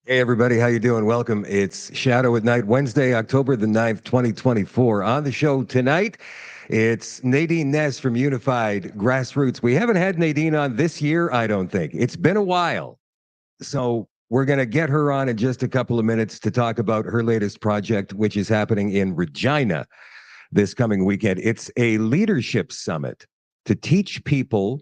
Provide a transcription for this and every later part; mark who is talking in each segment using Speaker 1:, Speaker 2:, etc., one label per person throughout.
Speaker 1: Hey everybody, how you doing? Welcome. It's Shadow at Night, Wednesday, October the 9th, 2024. On the show tonight, it's Nadine Ness from Unified Grassroots. We haven't had Nadine on this year, I don't think. It's been a while. So we're going to get her on in just a couple of minutes to talk about her latest project, which is happening in Regina this coming weekend. It's a leadership summit to teach people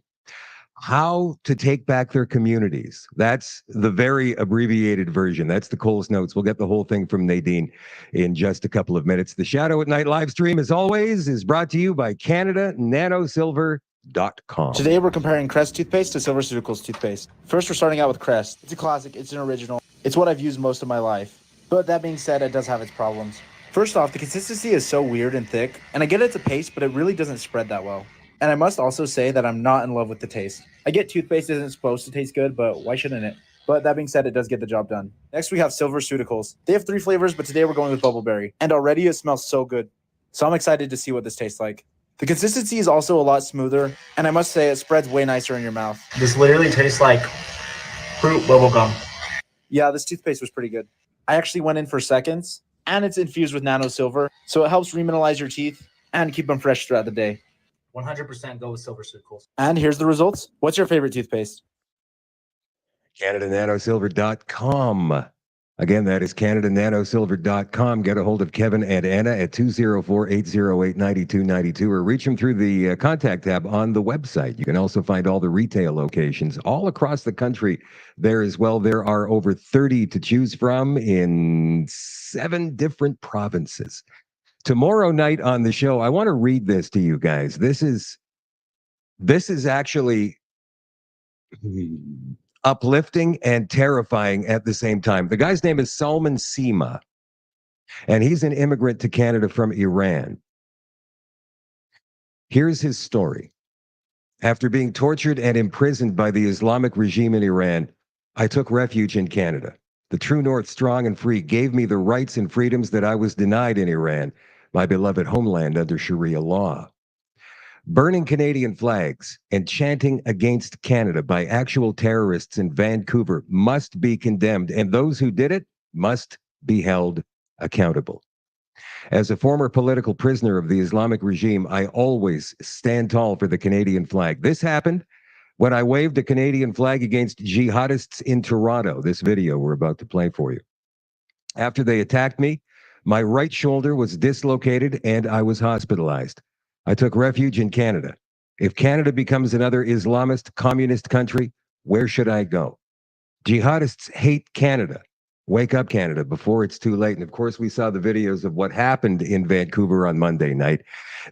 Speaker 1: how to take back their communities. That's the very abbreviated version. That's the Coles Notes. We'll get the whole thing from Nadine in just a couple of minutes. The Shadow at Night live stream, as always, is brought to you by CanadaNanoSilver.com.
Speaker 2: Today we're comparing Crest toothpaste to SilverSuticals toothpaste. First, we're starting out with Crest. It's a classic, it's an original. It's what I've used most of my life. But that being said, it does have its problems. First off, the consistency is so weird and thick, and I get it's a paste, but it really doesn't spread that well. And I must also say that I'm not in love with the taste. I get toothpaste isn't supposed to taste good, but why shouldn't it? But that being said, it does get the job done. Next, we have SilverSuticals. They have 3 flavors, but today we're going with Bubbleberry. And already it smells so good. So I'm excited to see what this tastes like. The consistency is also a lot smoother, and I must say it spreads way nicer in your mouth.
Speaker 3: This literally tastes like fruit bubblegum.
Speaker 2: Yeah, this toothpaste was pretty good. I actually went in for seconds, and it's infused with nano silver, so it helps remineralize your teeth and keep them fresh throughout the day.
Speaker 3: 100% go with SilverSuticals.
Speaker 2: And here's the results. What's your favorite toothpaste?
Speaker 1: CanadaNanoSilver.com. Again, that is CanadaNanoSilver.com. Get a hold of Kevin and Anna at 204-808-9292 or reach them through the contact tab on the website. You can also find all the retail locations all across the country there as well. There are over 30 to choose from in 7 different provinces. Tomorrow night on the show, I want to read this to you guys. This is actually uplifting and terrifying at the same time. The guy's name is Salman Seema, and he's an immigrant to Canada from Iran. Here's his story. After being tortured and imprisoned by the Islamic regime in Iran, I took refuge in Canada. The True North, strong and free, gave me the rights and freedoms that I was denied in Iran, my beloved homeland under Sharia law. Burning Canadian flags and chanting against Canada by actual terrorists in Vancouver must be condemned, and those who did it must be held accountable. As a former political prisoner of the Islamic regime, I always stand tall for the Canadian flag. This happened when I waved a Canadian flag against jihadists in Toronto. This video we're about to play for you. After they attacked me, my right shoulder was dislocated and I was hospitalized. I took refuge in Canada. If Canada becomes another Islamist communist country, where should I go? Jihadists hate Canada. Wake up, Canada, before it's too late. And of course, we saw the videos of what happened in Vancouver on Monday night.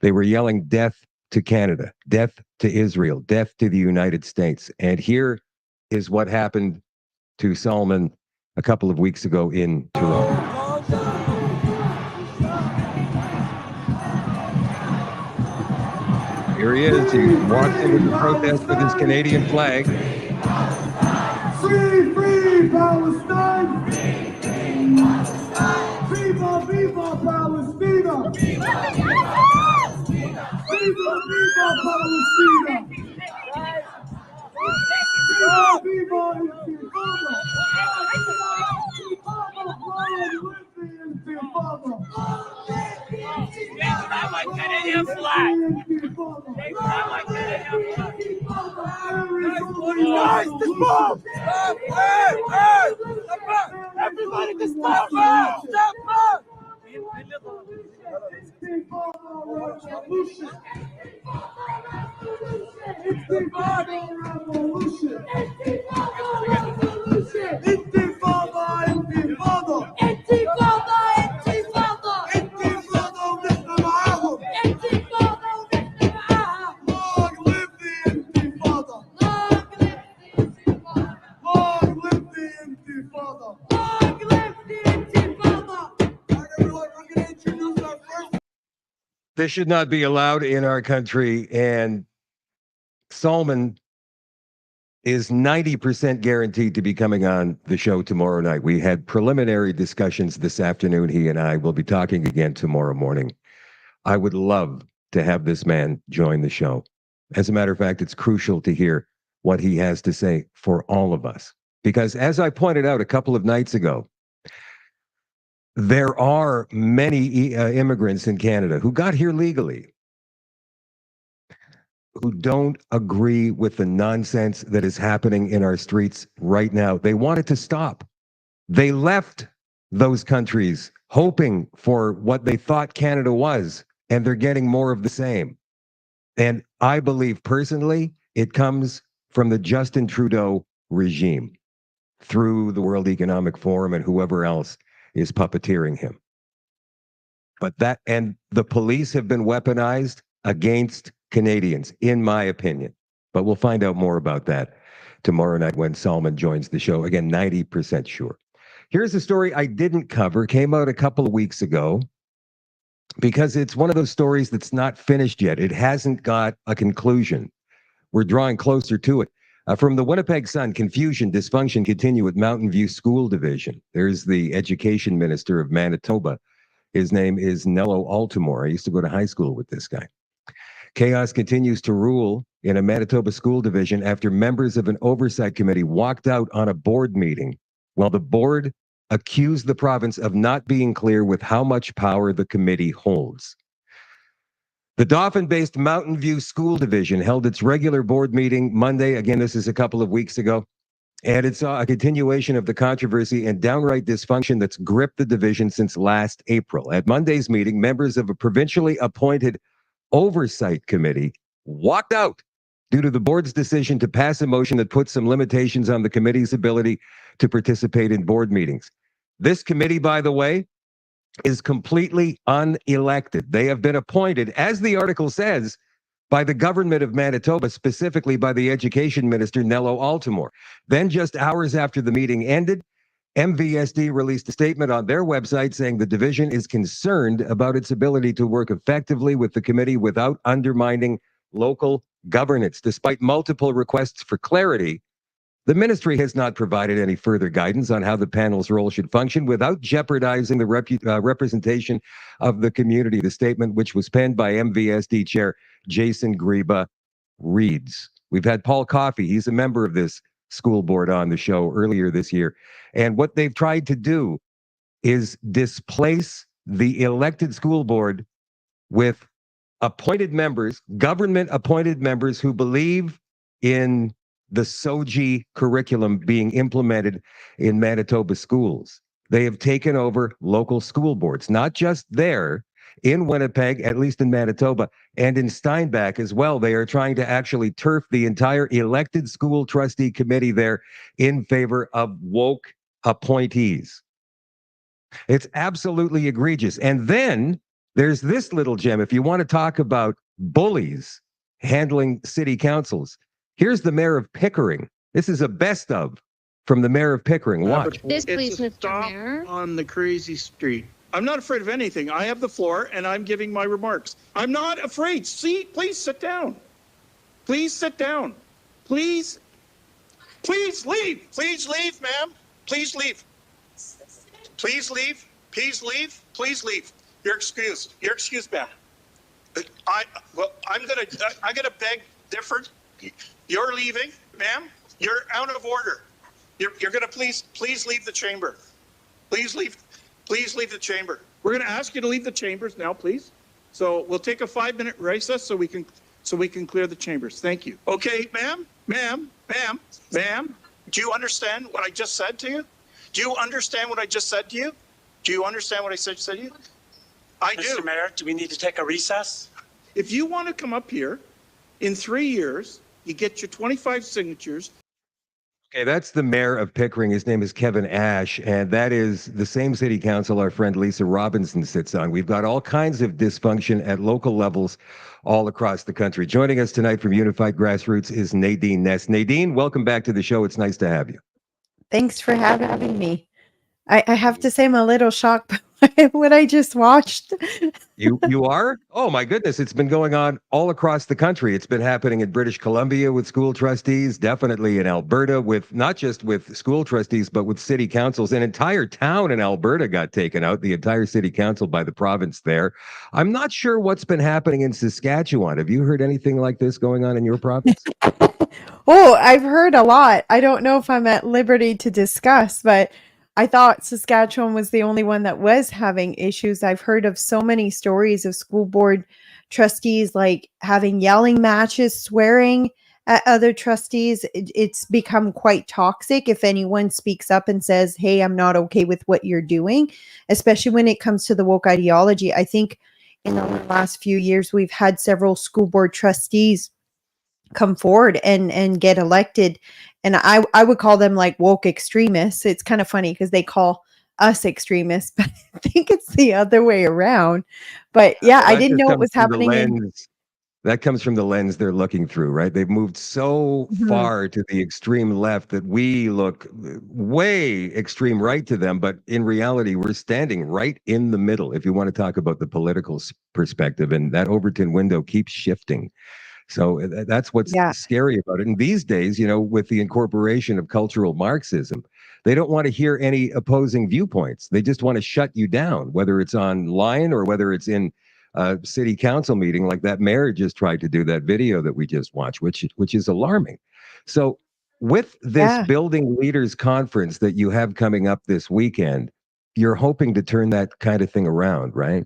Speaker 1: They were yelling death to Canada, death to Israel, death to the United States. And here is what happened to Salman a couple of weeks ago in Toronto. Here he is. He walks into the protest with his Canadian flag.
Speaker 4: Free, free Palestine! Viva, viva Palestina! Viva, viva Palestina! Viva, viva
Speaker 5: Grab my Canadian flag! Grab my Canadian flag! Guys, dismount! Stop! Hey! Hey! Step back! Everybody just step back! Step back!
Speaker 4: Revolution! Intifada revolution! Intifada, intifada!
Speaker 5: Intifada! Intifada!
Speaker 4: Intifada ونحن معاهم!
Speaker 5: Intifada! ونحن معاها!
Speaker 4: Long live the intifada!
Speaker 5: Long live the Intifada!
Speaker 4: Long live the intifada!
Speaker 5: Long live the Intifada!
Speaker 4: Alright, everyone, we're going to introduce our first.
Speaker 1: This should not be allowed in our country, and Salman is 90% guaranteed to be coming on the show tomorrow night. We had preliminary discussions this afternoon. He and I will be talking again tomorrow morning. I would love to have this man join the show. As a matter of fact, it's crucial to hear what he has to say for all of us. Because as I pointed out a couple of nights ago, there are many immigrants in Canada who got here legally who don't agree with the nonsense that is happening in our streets right now. They want it to stop. They left those countries hoping for what they thought Canada was, and they're getting more of the same. And I believe personally, it comes from the Justin Trudeau regime through the World Economic Forum and whoever else is puppeteering him. But that, and the police have been weaponized against Canadians, in my opinion. But we'll find out more about that tomorrow night when Salman joins the show. Again, 90% sure. Here's a story I didn't cover, came out a couple of weeks ago, because it's one of those stories that's not finished yet. It hasn't got a conclusion. We're drawing closer to it. From the Winnipeg Sun, confusion, dysfunction continue at Mountain View School Division. There's the education minister of Manitoba. His name is Nello Altimore. I used to go to high school with this guy. Chaos continues to rule in a Manitoba school division after members of an oversight committee walked out on a board meeting while the board accused the province of not being clear with how much power the committee holds. The Dauphin-based Mountain View School Division held its regular board meeting Monday. Again, this is a couple of weeks ago. And it saw a continuation of the controversy and downright dysfunction that's gripped the division since last April. At Monday's meeting, members of a provincially appointed oversight committee walked out due to the board's decision to pass a motion that puts some limitations on the committee's ability to participate in board meetings. This committee, by the way, is completely unelected. They have been appointed, as the article says, by the government of Manitoba, specifically by the education minister, Nello Altimore. Then just hours after the meeting ended, MVSD released a statement on their website saying the division is concerned about its ability to work effectively with the committee without undermining local governance. Despite multiple requests for clarity, the ministry has not provided any further guidance on how the panel's role should function without jeopardizing the representation of the community. The statement, which was penned by MVSD Chair Jason Greba, reads. We've had Paul Coffey, he's a member of this school board, on the show earlier this year. And what they've tried to do is displace the elected school board with appointed members, government appointed members who believe in the SOGI curriculum being implemented in Manitoba schools. They have taken over local school boards, not just there in Winnipeg, at least in Manitoba, and in Steinbach as well. They are trying to actually turf the entire elected school trustee committee there in favor of woke appointees. It's absolutely egregious. And then there's this little gem. If you want to talk about bullies handling city councils, here's the mayor of Pickering. This is a best of from the mayor of Pickering. Watch.
Speaker 6: This, please,
Speaker 7: It's a
Speaker 6: Mr.
Speaker 7: stop
Speaker 6: Mayor.
Speaker 7: on the crazy street. I'm not afraid of anything. I have the floor and I'm giving my remarks. I'm not afraid. See, please sit down. Please sit down. Please leave. Please leave, ma'am. Please leave. Please leave. Please leave. Please leave. You're excused. You're excused, ma'am. I'm gonna beg different. You're leaving, ma'am. You're out of order. You're gonna please leave the chamber. Please leave the chamber. We're gonna ask you to leave the chambers now, please. So we'll take a 5-minute recess so we can clear the chambers. Thank you. Okay, ma'am. Do you understand what I just said to you? Do you understand what I just said to you? Do you understand what I said to you? I do.
Speaker 8: Mr. Mayor, do we need to take a recess?
Speaker 7: If you want to come up here, in 3 years, you get your 25 signatures.
Speaker 1: Okay, that's the mayor of Pickering. His name is Kevin Ash, and that is the same city council our friend Lisa Robinson sits on. We've got all kinds of dysfunction at local levels all across the country. Joining us tonight from Unified Grassroots is Nadine Ness. Nadine, welcome back to the show. It's nice to have you.
Speaker 9: Thanks for having me. I have to say I'm a little shocked by what I just watched.
Speaker 1: You are? Oh my goodness, it's been going on all across the country. It's been happening in British Columbia with school trustees, definitely in Alberta with not just with school trustees, but with city councils. An entire town in Alberta got taken out, the entire city council by the province there. I'm not sure what's been happening in Saskatchewan. Have you heard anything like this going on in your province?
Speaker 9: Oh, I've heard a lot. I don't know if I'm at liberty to discuss, but I thought Saskatchewan was the only one that was having issues. I've heard of so many stories of school board trustees like having yelling matches, swearing at other trustees. It's become quite toxic if anyone speaks up and says, "Hey, I'm not okay with what you're doing," especially when it comes to the woke ideology. I think in the last few years, we've had several school board trustees come forward and get elected, and I would call them like woke extremists. It's kind of funny because they call us extremists, but I think it's the other way around. But yeah,
Speaker 1: Well,
Speaker 9: I
Speaker 1: that
Speaker 9: didn't
Speaker 1: just
Speaker 9: know it
Speaker 1: comes
Speaker 9: was
Speaker 1: from the
Speaker 9: happening in.
Speaker 1: lens. That comes from the lens they're looking through, right? They've moved so
Speaker 9: Mhm.
Speaker 1: far to the extreme left that we look way extreme right to them. But in reality, we're standing right in the middle, if you want to talk about the political perspective. And that Overton window keeps shifting. So that's what's
Speaker 9: Yeah,
Speaker 1: scary about it. And these days, with the incorporation of cultural Marxism, they don't want to hear any opposing viewpoints. They just want to shut you down, whether it's online or whether it's in a city council meeting, like that mayor just tried to do that video that we just watched, which is alarming. So, with this
Speaker 9: yeah.
Speaker 1: building leaders conference that you have coming up this weekend, you're hoping to turn that kind of thing around, right?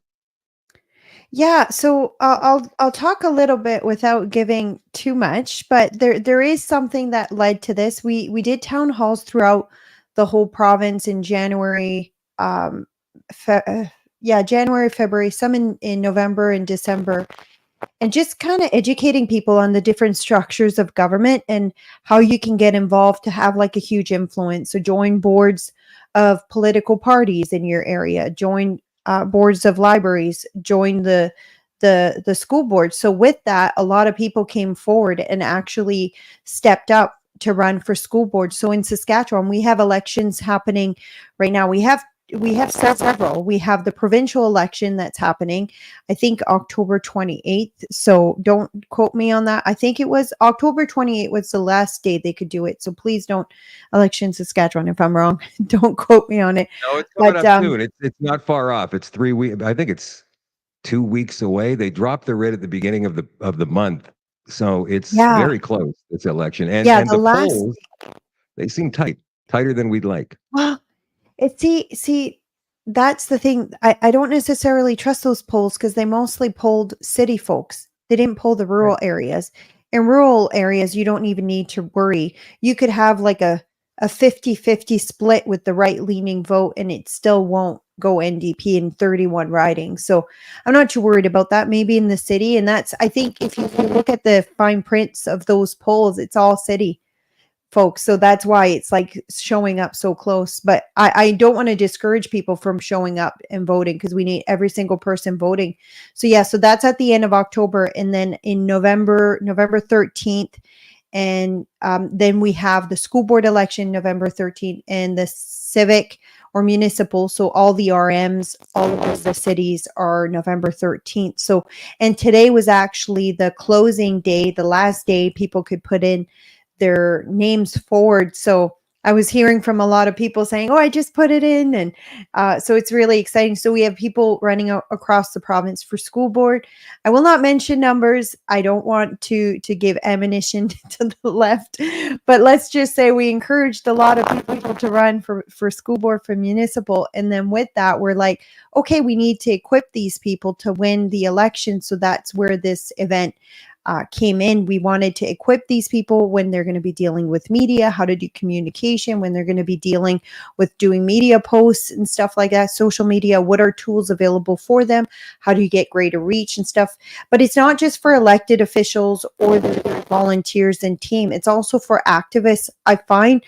Speaker 9: Yeah, so I'll talk a little bit without giving too much, but there is something that led to this. We did town halls throughout the whole province in January, yeah, January, February, some in November and December, and just kind of educating people on the different structures of government and how you can get involved to have like a huge influence. So join boards of political parties in your area, join boards of libraries, join the school board. So with that, a lot of people came forward and actually stepped up to run for school board. So in Saskatchewan, we have elections happening right now. We have several. We have the provincial election that's happening, I think October 28th. So don't quote me on that. I think it was October 28th was the last day they could do it. So please don't election Saskatchewan if I'm wrong. Don't quote me on it.
Speaker 1: No, it's coming
Speaker 9: But
Speaker 1: up soon. It's not far off. It's 3 weeks. I think it's 2 weeks away. They dropped the writ at the beginning of the month, so it's
Speaker 9: yeah,
Speaker 1: very close. This election, and
Speaker 9: yeah,
Speaker 1: and
Speaker 9: the
Speaker 1: the
Speaker 9: last
Speaker 1: polls, they seem tighter than we'd like.
Speaker 9: well, see, that's the thing. I don't necessarily trust those polls because they mostly polled city folks. They didn't poll the
Speaker 1: Right.
Speaker 9: rural areas. In rural areas, you don't even need to worry. You could have like a 50-50 split with the right-leaning vote, and it still won't go NDP in 31 ridings. So I'm not too worried about that. Maybe in the city, and that's I think if you look at the fine prints of those polls, it's all city folks. So that's why it's like showing up so close. But I don't want to discourage people from showing up and voting because we need every single person voting. So yeah, so that's at the end of October. And then in November 13th. And then we have the school board election November 13th and the civic or municipal. So all the RMs, all of the cities are November 13th. So, and today was actually the closing day, the last day people could put in their names forward. So I was hearing from a lot of people saying, "Oh, I just put it in," and so it's really exciting. So we have people running across the province for school board. I will not mention numbers. I don't want to give ammunition to the left, but let's just say we encouraged a lot of people to run for school board for municipal, and then with that, we're like, okay, we need to equip these people to win the election. So that's where this event came in. We wanted to equip these people when they're going to be dealing with media, how to do communication, when they're going to be dealing with doing media posts and stuff like that, social media, what are tools available for them, how do you get greater reach and stuff. But it's not just for elected officials or the volunteers and team, it's also for activists. I find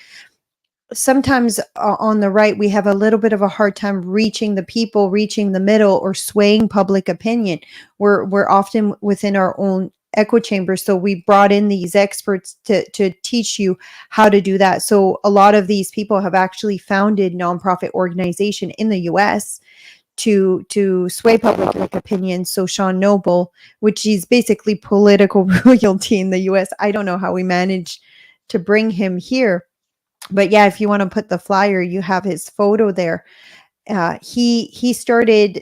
Speaker 9: sometimes on the right we have a little bit of a hard time reaching the people, reaching the middle, or swaying public opinion. We're often within our own echo chamber, so we brought in these experts to teach you how to do that. So a lot of these people have actually founded nonprofit organization in the US to sway public opinion. So Sean Noble, which is basically political royalty in the US, I don't know how we managed to bring him here, but yeah, if you want to put the flyer, you have his photo there. He started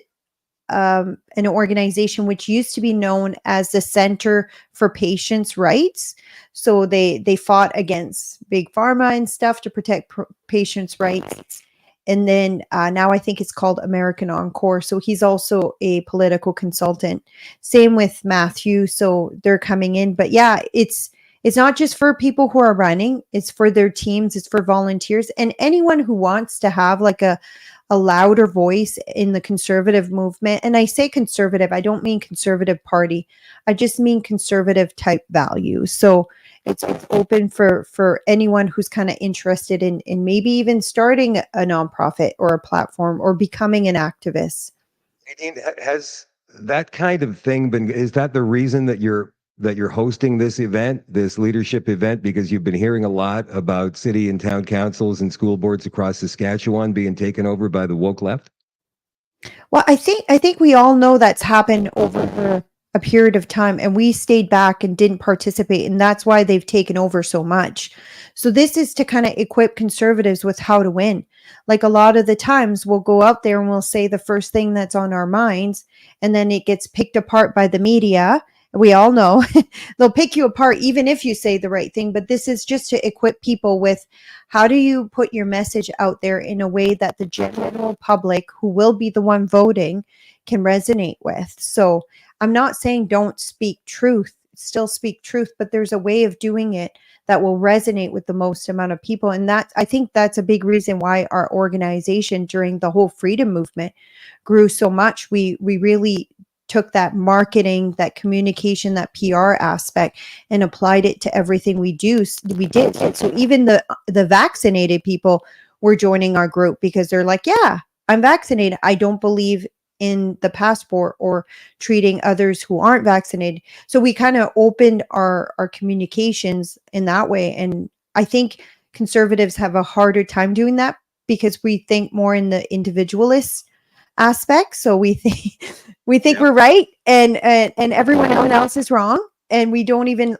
Speaker 9: an organization which used to be known as the Center for Patients' Rights. So they fought against big pharma and stuff to protect patients' rights. And then now I think it's called American Encore. So he's also a political consultant. Same with Matthew. So they're coming in. But yeah, it's not just for people who are running. It's for their teams. It's for volunteers and anyone who wants to have like a louder voice in the conservative movement. And I say conservative, I don't mean conservative party. I just mean conservative type values. So it's open for anyone who's kind of interested in maybe even starting a nonprofit or a platform or becoming an activist.
Speaker 1: Nadine, has that kind of thing been, is that the reason that you're hosting this event, this leadership event, because you've been hearing a lot about city and town councils and school boards across Saskatchewan being taken over by the woke left?
Speaker 9: Well, I think we all know that's happened over a period of time, and we stayed back and didn't participate, and that's why they've taken over so much. So this is to kind of equip conservatives with how to win. Like a lot of the times we'll go out there and we'll say the first thing that's on our minds, and then it gets picked apart by the media. We all know they'll pick you apart even if you say the right thing, but this is just to equip people with how do you put your message out there in a way that the general public, who will be the one voting, can resonate with. So I'm not saying don't speak truth, still speak truth, but there's a way of doing it that will resonate with the most amount of people. And that, I think that's a big reason why our organization during the whole freedom movement grew so much. We really took that marketing, that communication, that PR aspect and applied it to everything we do. We did. So even the vaccinated people were joining our group because they're like, yeah, I'm vaccinated. I don't believe in the passport or treating others who aren't vaccinated. So we kind of opened our communications in that way. And I think conservatives have a harder time doing that because we think more in the individualist aspect. So we think we're right and everyone else is wrong. And we don't even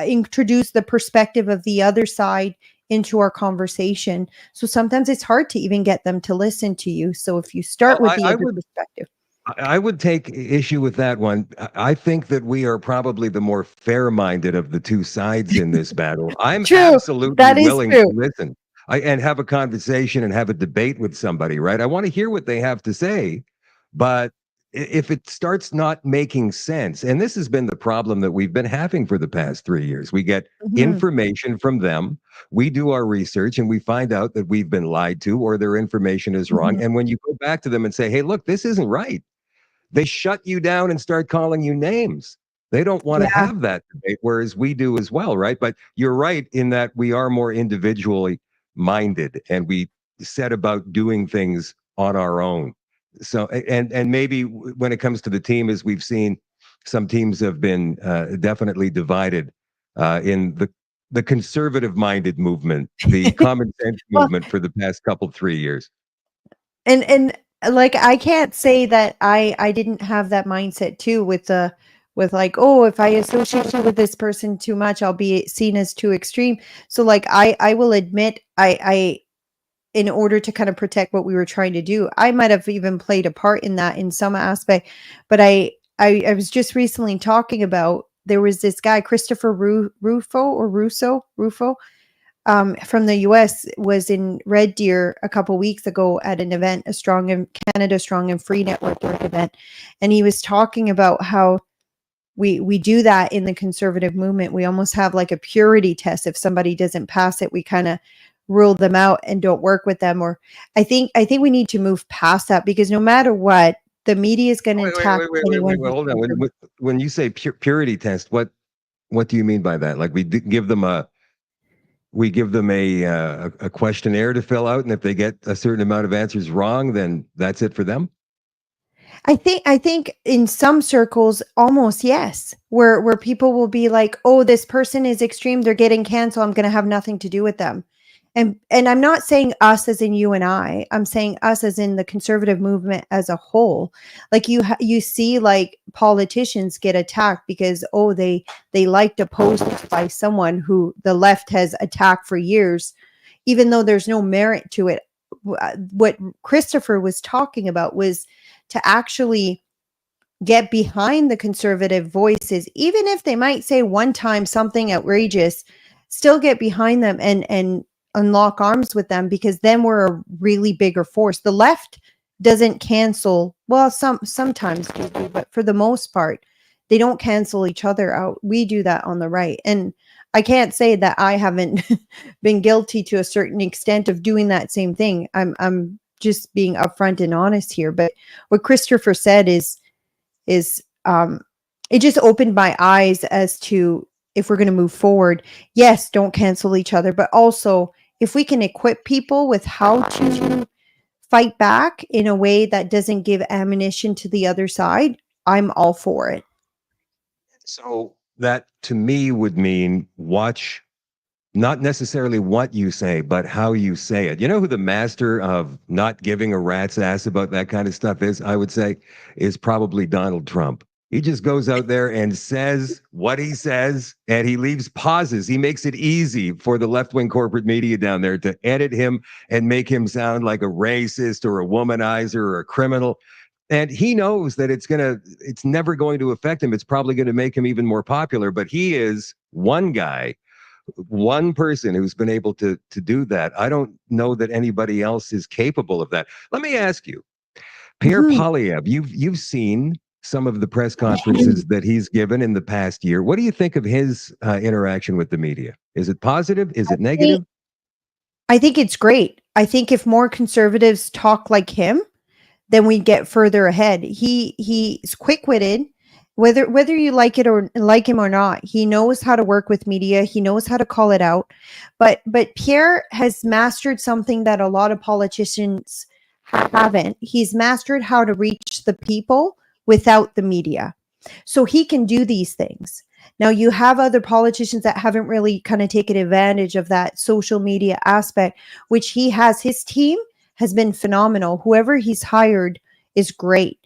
Speaker 9: introduce the perspective of the other side into our conversation. So sometimes it's hard to even get them to listen to you. So if you start with the other perspective.
Speaker 1: I would take issue with that one. I think that we are probably the more fair-minded of the two sides in this battle. I'm absolutely willing to listen and have a conversation and have a debate with somebody, right? I want to hear what they have to say, but if it starts not making sense, and this has been the problem that we've been having for the past 3 years, we get information from them, we do our research, and we find out that we've been lied to or their information is wrong. And when you go back to them and say, hey, look, this isn't right, they shut you down and start calling you names. They don't want to have that debate, whereas we do as well, right? But you're right in that we are more individually minded and we set about doing things on our own. So, and maybe when it comes to the team, as we've seen, some teams have been definitely divided in the conservative-minded movement, the common sense movement for the past 3 years.
Speaker 9: And like I can't say that I didn't have that mindset too with like, oh, if I associate with this person too much, I'll be seen as too extreme. So like I will admit I in order to kind of protect what we were trying to do, I might have even played a part in that in some aspect. But I was just recently talking about, there was this guy, Christopher Rufo from the US, was in Red Deer a couple weeks ago at an event, a Canada Strong and Free Network event. And he was talking about how we do that in the conservative movement. We almost have like a purity test. If somebody doesn't pass it, we kind of rule them out and don't work with them. Or I think we need to move past that, because no matter what, the media is going to attack anyone.
Speaker 1: Wait, hold on. When you say purity test, what do you mean by that? Like we give them a questionnaire to fill out, and if they get a certain amount of answers wrong, then that's it for them?
Speaker 9: I think in some circles, almost yes, where people will be like, oh, this person is extreme, they're getting canceled, I'm going to have nothing to do with them. And I'm not saying us as in you and I'm saying us as in the conservative movement as a whole. Like you see like politicians get attacked because, oh, they liked a post by someone who the left has attacked for years, even though there's no merit to it. What Christopher was talking about was to actually get behind the conservative voices, even if they might say one time something outrageous, still get behind them and unlock arms with them, because then we're a really bigger force. The left doesn't cancel, well, sometimes they do, but for the most part, they don't cancel each other out. We do that on the right. And I can't say that I haven't been guilty to a certain extent of doing that same thing. I'm just being upfront and honest here. But what Christopher said is it just opened my eyes as to, if we're going to move forward, yes, don't cancel each other, but also if we can equip people with how to fight back in a way that doesn't give ammunition to the other side, I'm all for it.
Speaker 1: So that to me would mean watch not necessarily what you say, but how you say it. You know who the master of not giving a rat's ass about that kind of stuff is, I would say, is probably Donald Trump. He just goes out there and says what he says, and he leaves pauses. He makes it easy for the left-wing corporate media down there to edit him and make him sound like a racist or a womanizer or a criminal. And he knows that it's never going to affect him. It's probably going to make him even more popular. But he is one guy, one person who's been able to do that. I don't know that anybody else is capable of that. Let me ask you, Pierre Poilievre, you've seen some of the press conferences that he's given in the past year. What do you think of his interaction with the media? Is it positive? Is it negative?
Speaker 9: I think it's great. I think if more conservatives talk like him, then we get further ahead. He's quick-witted. Whether you like it or like him or not, he knows how to work with media. He knows how to call it out. But Pierre has mastered something that a lot of politicians haven't. He's mastered how to reach the people without the media. So he can do these things. Now, you have other politicians that haven't really kind of taken advantage of that social media aspect, which he has. His team has been phenomenal. Whoever he's hired is great.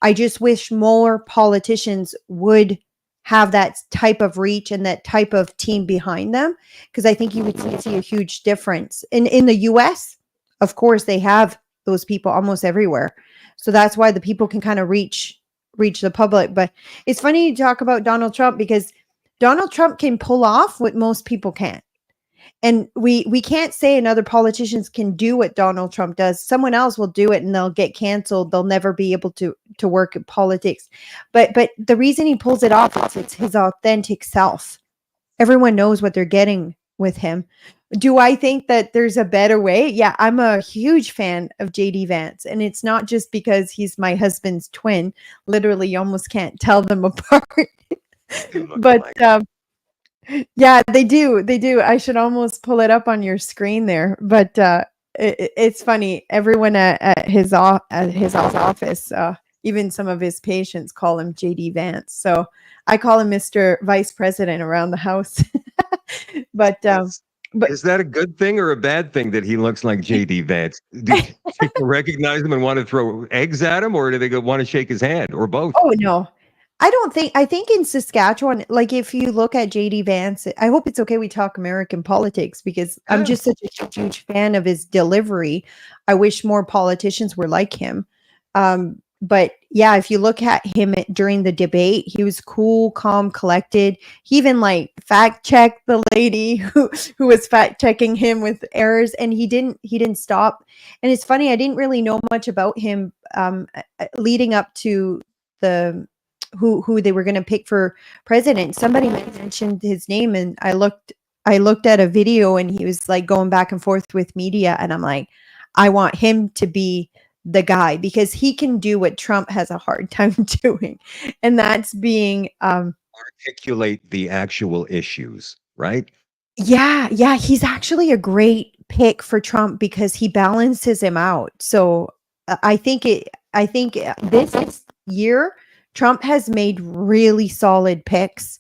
Speaker 9: I just wish more politicians would have that type of reach and that type of team behind them, because I think you would see a huge difference. In the US, of course, they have those people almost everywhere. So that's why the people can kind of reach the public. But it's funny you talk about Donald Trump, because Donald Trump can pull off what most people can't. And we can't say another politicians can do what Donald Trump does. Someone else will do it and they'll get canceled. They'll never be able to work in politics. But the reason he pulls it off is it's his authentic self. Everyone knows what they're getting with him. Do I think that there's a better way? Yeah, I'm a huge fan of JD Vance. And it's not just because he's my husband's twin. Literally, you almost can't tell them apart. But yeah, they do. I should almost pull it up on your screen there. But it's funny. Everyone at his office, even some of his patients, call him JD Vance. So I call him Mr. Vice President around the house. But
Speaker 1: is that a good thing or a bad thing that he looks like JD Vance? Do people recognize him and want to throw eggs at him, or do they want to shake his hand, or both?
Speaker 9: Oh no. I think in Saskatchewan, like if you look at JD Vance, I hope it's okay we talk American politics, because I'm just such a huge fan of his delivery. I wish more politicians were like him. But yeah, if you look at him during the debate, he was cool, calm, collected. He even like fact checked the lady who was fact checking him with errors, and he didn't stop. And it's funny, I didn't really know much about him leading up to the who they were going to pick for president. Somebody mentioned his name, and I looked at a video, and he was like going back and forth with media, and I'm like, I want him to be the guy, because he can do what Trump has a hard time doing, and that's being
Speaker 1: articulate the actual issues, right?
Speaker 9: Yeah, he's actually a great pick for Trump because he balances him out. So I think this year Trump has made really solid picks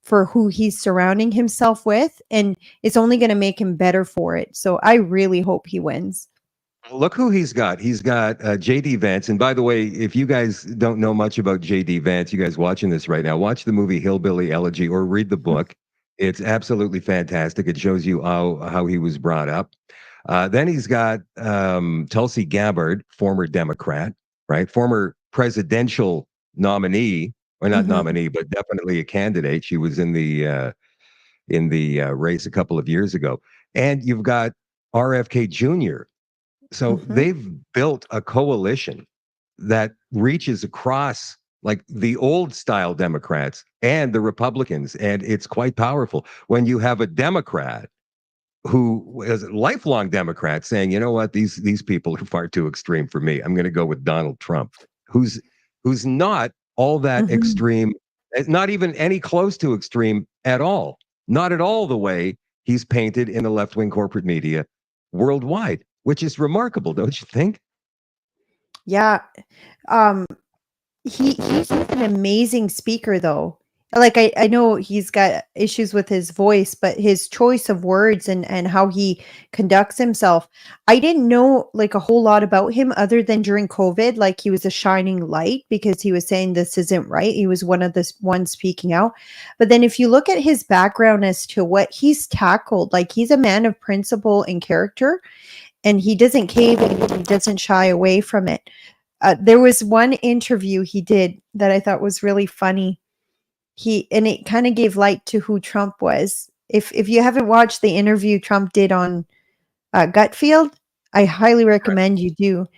Speaker 9: for who he's surrounding himself with, and it's only going to make him better for it. So I really hope he wins.
Speaker 1: Look who he's got. He's got JD Vance. And by the way, if you guys don't know much about JD Vance, you guys watching this right now, watch the movie Hillbilly Elegy or read the book. It's absolutely fantastic. It shows you how he was brought up. Then he's got Tulsi Gabbard, former Democrat, right? Former presidential nominee, or not
Speaker 9: Mhm.
Speaker 1: nominee, but definitely a candidate. She was in the race a couple of years ago. And you've got RFK Jr. So
Speaker 9: Mhm.
Speaker 1: they've built a coalition that reaches across like the old style Democrats and the Republicans. And it's quite powerful when you have a Democrat who is a lifelong Democrat saying, you know what, these people are far too extreme for me. I'm going to go with Donald Trump, who's who's not all that
Speaker 9: Mhm.
Speaker 1: extreme, not even any close to extreme at all. Not at all the way he's painted in the left-wing corporate media worldwide, which is remarkable, don't you think?
Speaker 9: Yeah. Um, he's an amazing speaker though. Like I know he's got issues with his voice, but his choice of words and how he conducts himself. I didn't know like a whole lot about him other than during COVID, like he was a shining light because he was saying this isn't right. He was one of the ones speaking out. But then if you look at his background as to what he's tackled, like he's a man of principle and character, and he doesn't cave and he doesn't shy away from it. There was one interview he did that I thought was really funny. And it kind of gave light to who Trump was. If you haven't watched the interview Trump did on Gutfield, I highly recommend you do.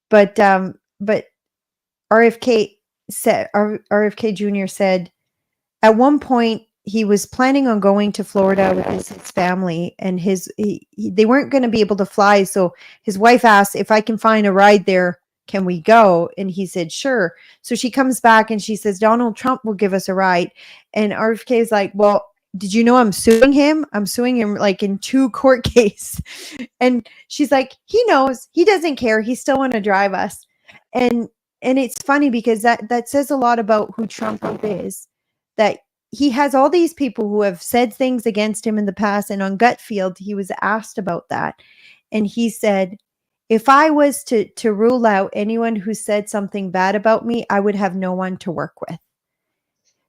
Speaker 9: But RFK RFK Jr. said at one point he was planning on going to Florida with his family, and they weren't going to be able to fly. So his wife asked, if I can find a ride there, can we go? And he said, sure. So she comes back and she says, Donald Trump will give us a ride. And RFK is like, well, did you know I'm suing him? I'm suing him like in 2 court cases. And she's like, he knows, he doesn't care. He still want to drive us. And it's funny because that says a lot about who Trump is, that he has all these people who have said things against him in the past. And on Gutfield, he was asked about that. And he said, if I was to rule out anyone who said something bad about me, I would have no one to work with.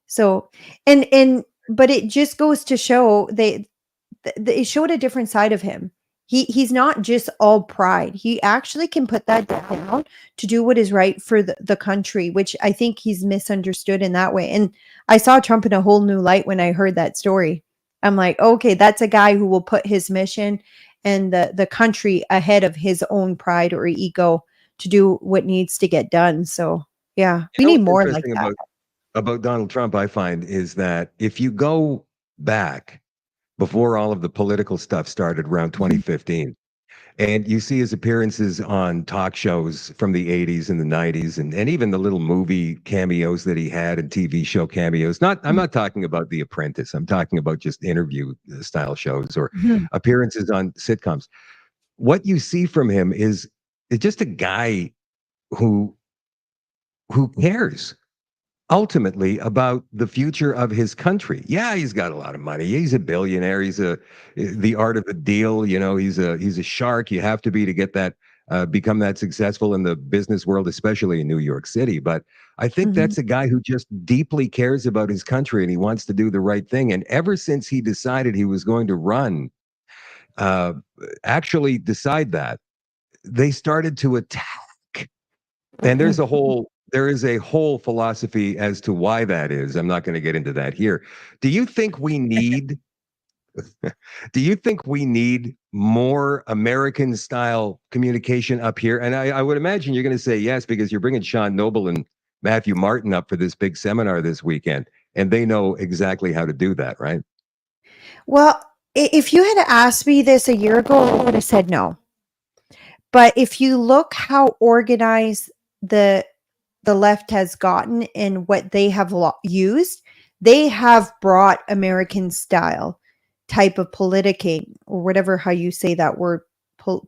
Speaker 9: So, but it just goes to show it showed a different side of him. He's not just all pride. He actually can put that down to do what is right for the country, which I think he's misunderstood in that way. And I saw Trump in a whole new light when I heard that story. I'm like, okay, that's a guy who will put his mission and the country ahead of his own pride or ego to do what needs to get done. So yeah, we
Speaker 1: You know
Speaker 9: need
Speaker 1: what's
Speaker 9: more like
Speaker 1: interesting
Speaker 9: that.
Speaker 1: about Donald Trump, I find, is that if you go back before all of the political stuff started around 2015, and you see his appearances on talk shows from the 80s and the 90s, and even the little movie cameos that he had and TV show cameos. I'm not talking about The Apprentice. I'm talking about just interview style shows or
Speaker 9: Mhm.
Speaker 1: appearances on sitcoms. What you see from him is just a guy who cares ultimately about the future of his country. Yeah, he's got a lot of money. He's a billionaire. He's the art of the deal. You know, he's a shark. You have to be to get that become that successful in the business world, especially in New York City. But I think
Speaker 9: Mhm.
Speaker 1: that's a guy who just deeply cares about his country and he wants to do the right thing. And ever since he decided he was going to run, uh, actually decide that, they started to attack. And there is a whole philosophy as to why that is. I'm not going to get into that here. Do you think we need do you think we need more American style communication up here? And I would imagine you're going to say yes because you're bringing Sean Noble and Matthew Martin up for this big seminar this weekend, and they know exactly how to do that, right?
Speaker 9: Well, if you had asked me this a year ago, I would have said no. But if you look how organized the the left has gotten and what they have used, they have brought American style type of politicking or whatever how you say that word,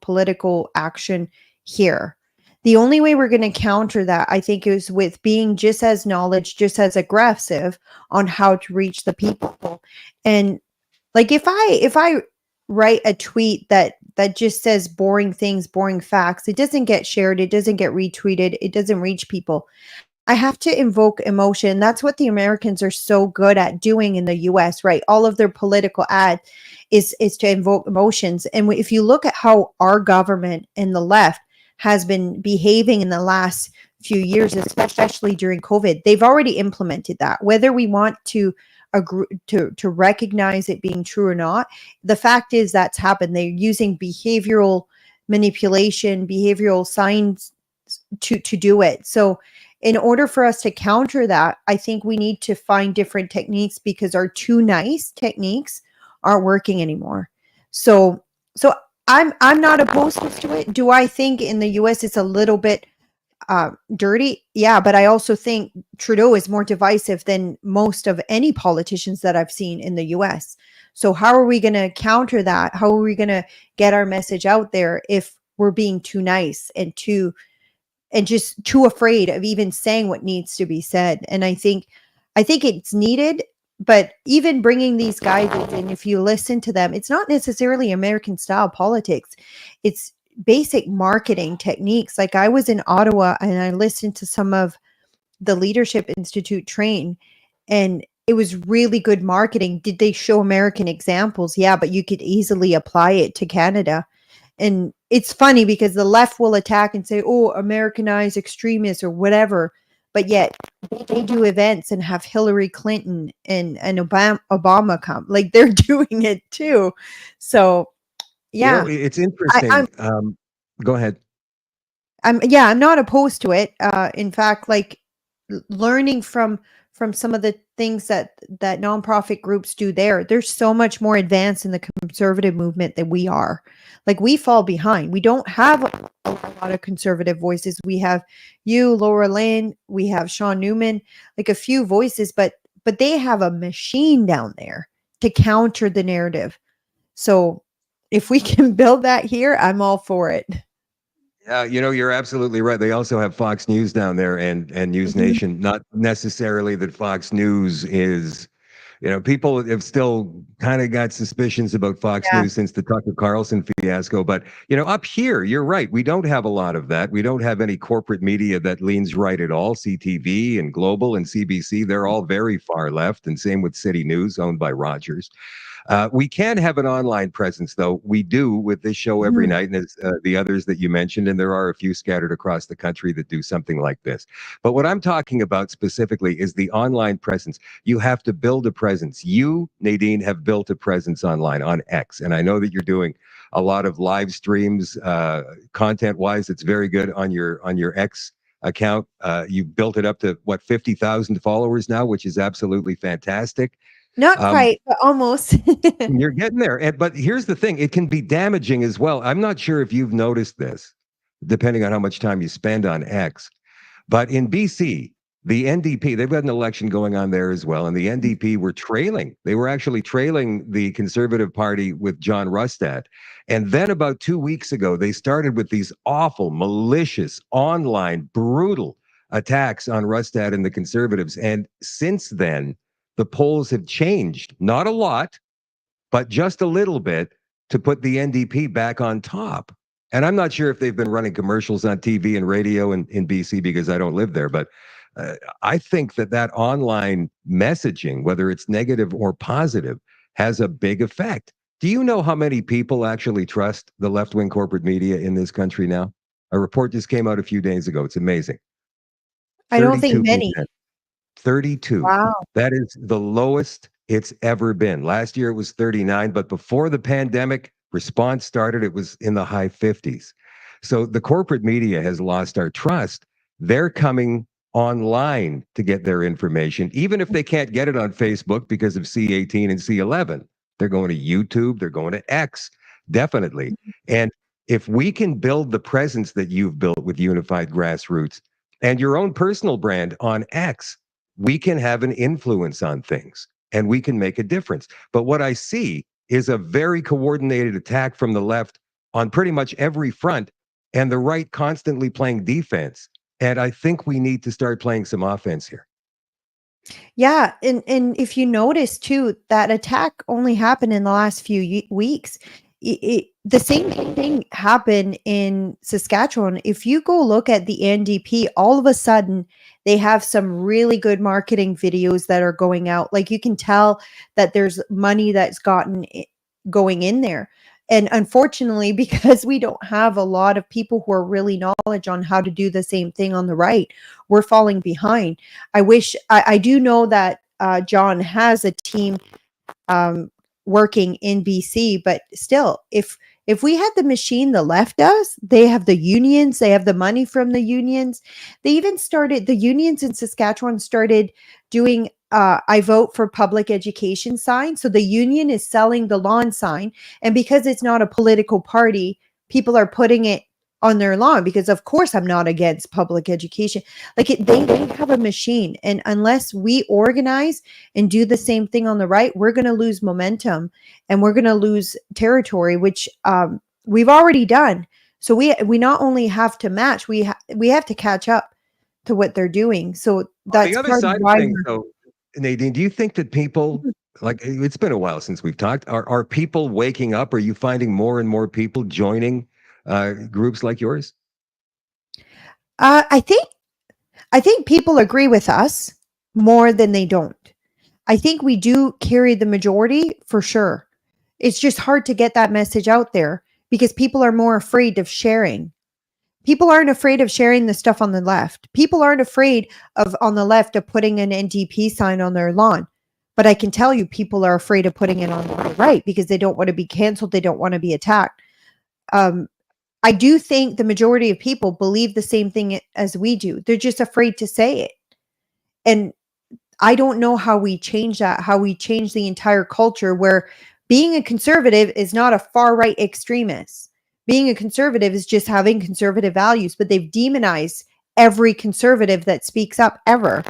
Speaker 9: political action here. The only way we're going to counter that, I think, is with being just as knowledge, just as aggressive on how to reach the people. And like if I write a tweet that just says boring things, boring facts, it doesn't get shared, it doesn't get retweeted, it doesn't reach people. I have to invoke emotion. That's what the Americans are so good at doing in the US, right? All of their political ad is to invoke emotions. And if you look at how our government and the left has been behaving in the last few years, especially during COVID. They've already implemented that. Whether we want to agree to recognize it being true or not, the fact is that's happened. They're using behavioral manipulation, behavioral science to do it. So in order for us to counter that, I think we need to find different techniques because our too nice techniques aren't working anymore. So I'm not opposed to it. Do I think in the US it's a little bit dirty? Yeah, but I also think Trudeau is more divisive than most of any politicians that I've seen in the US. So how are we going to counter that? How are we going to get our message out there if we're being too nice and just too afraid of even saying what needs to be said? And I think it's needed, but even bringing these guys in, if you listen to them, it's not necessarily American style politics. It's basic marketing techniques. Like I was in Ottawa and I listened to some of the Leadership Institute train, and it was really good marketing. Did they show American examples? Yeah, but you could easily apply it to Canada. And it's funny because the left will attack and say, oh, Americanized extremists or whatever. But yet they do events and have Hillary Clinton and Obama come. Like they're doing it too. So yeah,
Speaker 1: It's
Speaker 9: I,
Speaker 1: interesting. Go ahead.
Speaker 9: I'm not opposed to it. In fact, like learning from some of the things that nonprofit groups do there, they're so much more advanced in the conservative movement than we are. Like we fall behind. We don't have a lot of conservative voices. We have you, Laura Lynn, we have Sean Newman, like a few voices, but they have a machine down there to counter the narrative. So if we can build that here, I'm all for it.
Speaker 1: You're absolutely right. They also have Fox News down there and News Nation. Not necessarily that Fox News is, people have still kind of got suspicions about Fox
Speaker 9: Yeah.
Speaker 1: News since the Tucker Carlson fiasco. But, up here, you're right. We don't have a lot of that. We don't have any corporate media that leans right at all. CTV and Global and CBC, they're all very far left. And same with City News, owned by Rogers. We can have an online presence, though. We do with this show every night, and as the others that you mentioned, and there are a few scattered across the country that do something like this. But what I'm talking about specifically is the online presence. You have to build a presence. You, Nadine, have built a presence online on X, and I know that you're doing a lot of live streams, content-wise. It's very good on your X account. You've built it up to 50,000 followers now, which is absolutely fantastic.
Speaker 9: Not quite, but almost.
Speaker 1: You're getting there. But here's the thing, it can be damaging as well. I'm not sure if you've noticed this, depending on how much time you spend on X. But in BC, the NDP, they've got an election going on there as well. And the NDP were trailing. They were actually trailing the Conservative Party with John Rustad. And then about 2 weeks ago, they started with these awful, malicious, online, brutal attacks on Rustad and the Conservatives. And since then, the polls have changed, not a lot, but just a little bit to put the NDP back on top. And I'm not sure if they've been running commercials on TV and radio in BC because I don't live there, but I think that online messaging, whether it's negative or positive, has a big effect. Do you know how many people actually trust the left-wing corporate media in this country now? A report just came out a few days ago. It's amazing.
Speaker 9: I don't think
Speaker 1: 32%.
Speaker 9: many.
Speaker 1: 32.
Speaker 9: Wow.
Speaker 1: That is the lowest it's ever been. Last year it was 39, but before the pandemic response started, it was in the high 50s. So the corporate media has lost our trust. They're coming online to get their information, even if they can't get it on Facebook because of C18 and C11. They're going to YouTube, they're going to X, definitely. And if we can build the presence that you've built with Unified Grassroots and your own personal brand on X, we can have an influence on things and we can make a difference. But what I see is a very coordinated attack from the left on pretty much every front, and the right constantly playing defense. And I think we need to start playing some offense here.
Speaker 9: Yeah, and if you notice too, that attack only happened in the last few weeks. The same thing happened in Saskatchewan. If you go look at the NDP, all of a sudden they have some really good marketing videos that are going out. Like you can tell that there's money that's going in there. And unfortunately, because we don't have a lot of people who are really knowledge on how to do the same thing on the right, we're falling behind. I do know that John has a team um, working in BC, but still, if we had the machine the left does, they have the unions, they have the money from the unions. They even started, the unions in Saskatchewan started doing I vote for public education sign. So the union is selling the lawn sign, and because it's not a political party, people are putting it on their lawn because of course I'm not against public education. Like they have a machine, and unless we organize and do the same thing on the right, we're going to lose momentum and we're going to lose territory, which we've already done. So we not only have to match, we have to catch up to what they're doing. So that's
Speaker 1: The other
Speaker 9: part of
Speaker 1: side of
Speaker 9: why
Speaker 1: things, though, Nadine, do you think that people, like, it's been a while since we've talked, are people waking up? Are you finding more and more people joining groups like yours?
Speaker 9: I think people agree with us more than they don't. I think we do carry the majority for sure. It's just hard to get that message out there because people are more afraid of sharing. People aren't afraid of sharing the stuff on the left. People aren't afraid of on the left of putting an NDP sign on their lawn. But I can tell you people are afraid of putting it on the right because they don't want to be canceled. They don't want to be attacked. I do think the majority of people believe the same thing as we do. They're just afraid to say it. And I don't know how we change that, how we change the entire culture where being a conservative is not a far right extremist. Being a conservative is just having conservative values, but they've demonized every conservative that speaks up ever.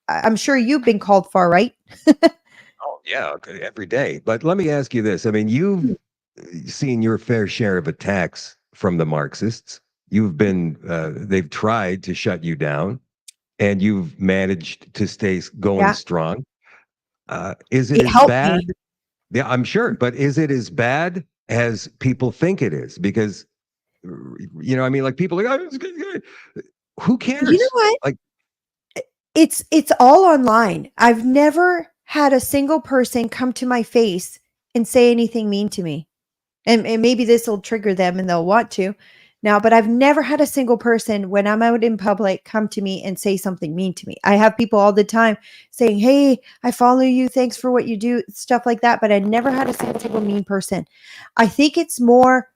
Speaker 9: I'm sure you've been called far right.
Speaker 1: Oh, yeah, okay, every day. But let me ask you this. I mean, you've seen your fair share of attacks from the Marxists. They've tried to shut you down, and you've managed to stay going
Speaker 9: Yeah,
Speaker 1: strong. Is it
Speaker 9: it
Speaker 1: as
Speaker 9: helped
Speaker 1: bad?
Speaker 9: me.
Speaker 1: Yeah, I'm sure. But is it as bad as people think it is? Because, I mean, like people are like, oh, it's good. Who
Speaker 9: You know
Speaker 1: cares?
Speaker 9: what?
Speaker 1: Like,
Speaker 9: It's all online. I've never had a single person come to my face and say anything mean to me. And maybe this will trigger them and they'll want to now, but I've never had a single person when I'm out in public come to me and say something mean to me. I have people all the time saying, hey, I follow you, thanks for what you do, stuff like that, but I never had a single mean person. I think it's more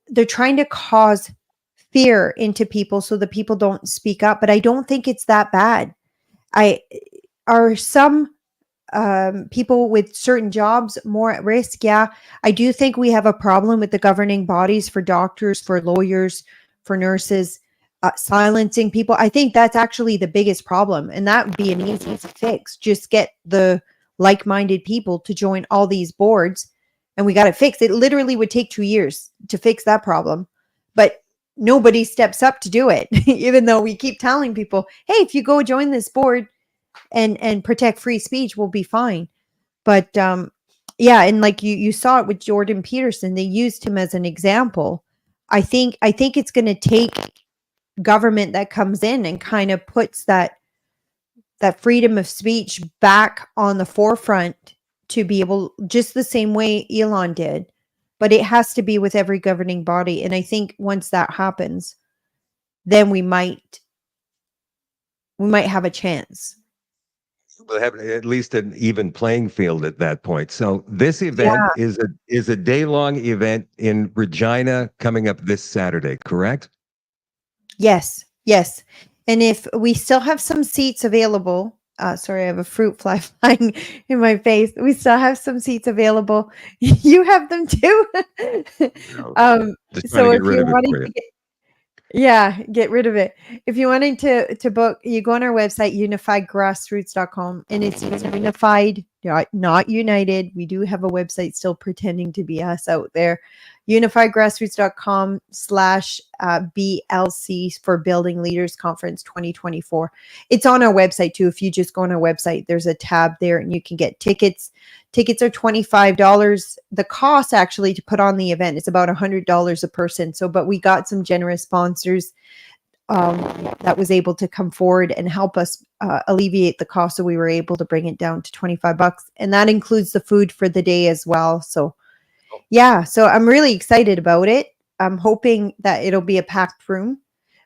Speaker 9: they're trying to cause fear into people so the people don't speak up, but I don't think it's that bad. I are some people with certain jobs more at risk. Yeah, I do think we have a problem with the governing bodies for doctors, for lawyers, for nurses, silencing people. I think that's actually the biggest problem, and that would be an easy fix. Just get the like-minded people to join all these boards, and we got it fixed. It literally would take 2 years to fix that problem, but nobody steps up to do it, even though we keep telling people, hey, if you go join this board and protect free speech, we'll be fine. But yeah, and like you saw it with Jordan Peterson, they used him as an example. I think it's going to take government that comes in and kind of puts that freedom of speech back on the forefront to be able, just the same way Elon did, but it has to be with every governing body. And I think once that happens, then we might have a chance.
Speaker 1: we'll have at least an even playing field at that point. So this event
Speaker 9: Yeah.
Speaker 1: is a day-long event in Regina coming up this Saturday, correct?
Speaker 9: Yes, yes. And if we still have some seats available, sorry, I have a fruit fly flying in my face. We still have some seats available. You have them too.
Speaker 1: No,
Speaker 9: um,
Speaker 1: just trying
Speaker 9: so
Speaker 1: to get
Speaker 9: if
Speaker 1: rid
Speaker 9: you're
Speaker 1: of it
Speaker 9: wanting
Speaker 1: for you.
Speaker 9: to get rid of it. If you're wanting to book, you go on our website, unifiedgrassroots.com, and it's unified, not united. We do have a website still pretending to be us out there. unifiedgrassroots.com/BLC for Building Leaders Conference 2024. It's on our website too. If you just go on our website, there's a tab there and you can get tickets. Tickets are $25. The cost actually to put on the event is about $100 a person. So, but we got some generous sponsors that was able to come forward and help us alleviate the cost. So we were able to bring it down to $25, and that includes the food for the day as well. So yeah, so I'm really excited about it. I'm hoping that it'll be a packed room.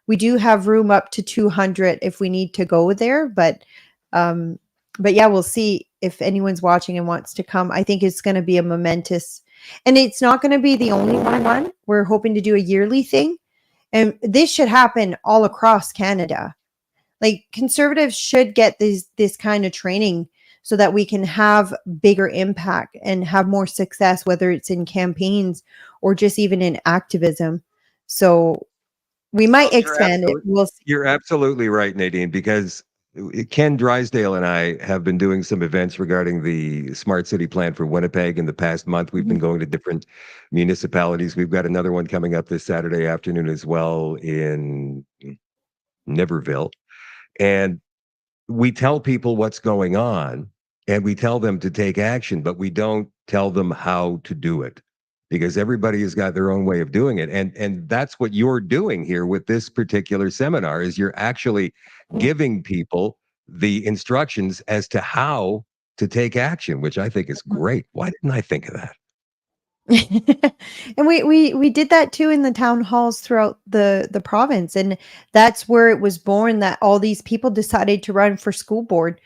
Speaker 9: We do have room up to 200 if we need to go there, um but yeah, we'll see if anyone's watching and wants to come. I think it's going to be a momentous, and it's not going to be the only one. We're hoping to do a yearly thing, and this should happen all across Canada. Like, conservatives should get this kind of training so that we can have bigger impact and have more success, whether it's in campaigns or just even in activism. So we might expand it. We'll see.
Speaker 1: You're absolutely right, Nadine, because Ken Drysdale and I have been doing some events regarding the smart city plan for Winnipeg in the past month. We've been going to different municipalities. We've got another one coming up this Saturday afternoon as well in Niverville. And we tell people what's going on and we tell them to take action, but we don't tell them how to do it, because everybody has got their own way of doing it. And that's what you're doing here with this particular seminar, is you're actually giving people the instructions as to how to take action, which I think is great. Why didn't I think of that?
Speaker 9: And we did that too in the town halls throughout the province, and that's where it was born, that all these people decided to run for school board.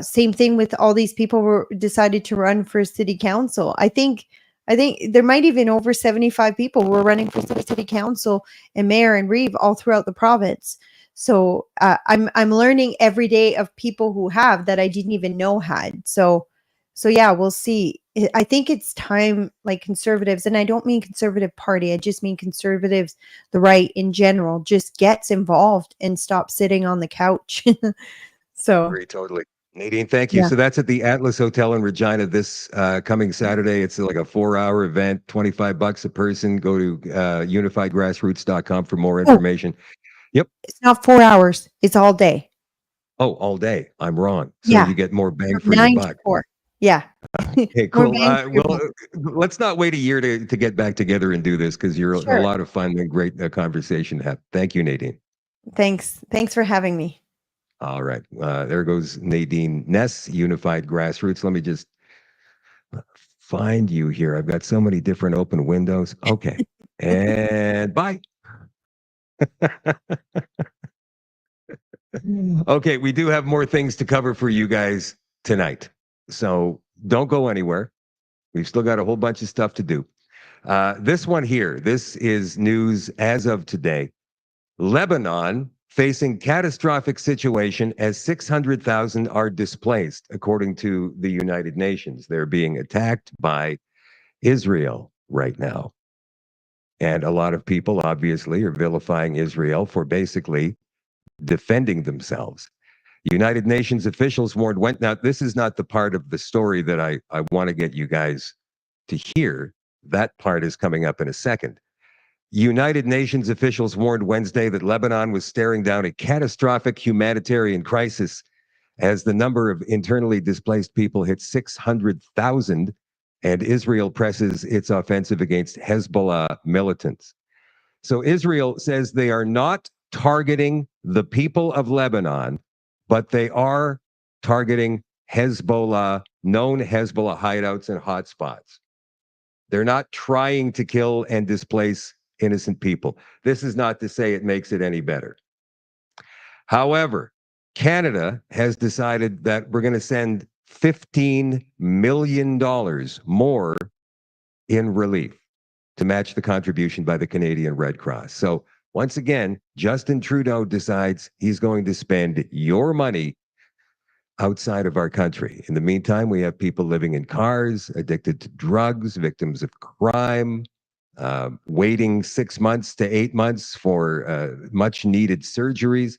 Speaker 9: Same thing with all these people were decided to run for city council. I think there might even over 75 people were running for city council and mayor and reeve all throughout the province. So I'm learning every day of people who have that I didn't even know had. So yeah, we'll see. I think it's time, like, conservatives, and I don't mean conservative party, I just mean conservatives, the right in general, just gets involved and stop sitting on the couch. So
Speaker 1: Agree, totally. Nadine, thank you.
Speaker 9: yeah.
Speaker 1: So that's at the Atlas Hotel in Regina this coming Saturday. It's like a 4-hour event, $25 a person. Go to unifiedgrassroots.com for more
Speaker 9: Oh,
Speaker 1: information. Yep.
Speaker 9: it's not 4 hours, it's all day.
Speaker 1: Oh, all day. I'm wrong. So
Speaker 9: Yeah,
Speaker 1: you get more bang
Speaker 9: from
Speaker 1: for your
Speaker 9: 9 to
Speaker 1: buck.
Speaker 9: 4. Yeah.
Speaker 1: Okay,
Speaker 9: More
Speaker 1: cool.
Speaker 9: bang for your
Speaker 1: Well,
Speaker 9: buck.
Speaker 1: let's not wait a year to get back together and do this, because you're a
Speaker 9: Sure.
Speaker 1: lot of fun and great conversation to have. Thank you, Nadine.
Speaker 9: Thanks for having me.
Speaker 1: All right. There goes Nadine Ness, Unified Grassroots. Let me just find you here. I've got so many different open windows. Okay. And bye. Okay, we do have more things to cover for you guys tonight. So don't go anywhere. We've still got a whole bunch of stuff to do. This one here, this is news as of today. Lebanon facing catastrophic situation as 600,000 are displaced, according to the United Nations. They're being attacked by Israel right now. And a lot of people obviously are vilifying Israel for basically defending themselves. United Nations officials warned now this is not the part of the story that I want to get you guys to hear. That part is coming up in a second. United Nations officials warned Wednesday that Lebanon was staring down a catastrophic humanitarian crisis as the number of internally displaced people hit 600,000 and Israel presses its offensive against Hezbollah militants. So Israel says they are not targeting the people of Lebanon, but they are targeting Hezbollah, known Hezbollah hideouts and hotspots. They're not trying to kill and displace innocent people. This is not to say it makes it any better. However, Canada has decided that we're going to send $15 million more in relief to match the contribution by the Canadian Red Cross. So once again, Justin Trudeau decides he's going to spend your money outside of our country. In the meantime, we have people living in cars, addicted to drugs, victims of crime, waiting 6 months to 8 months for much needed surgeries.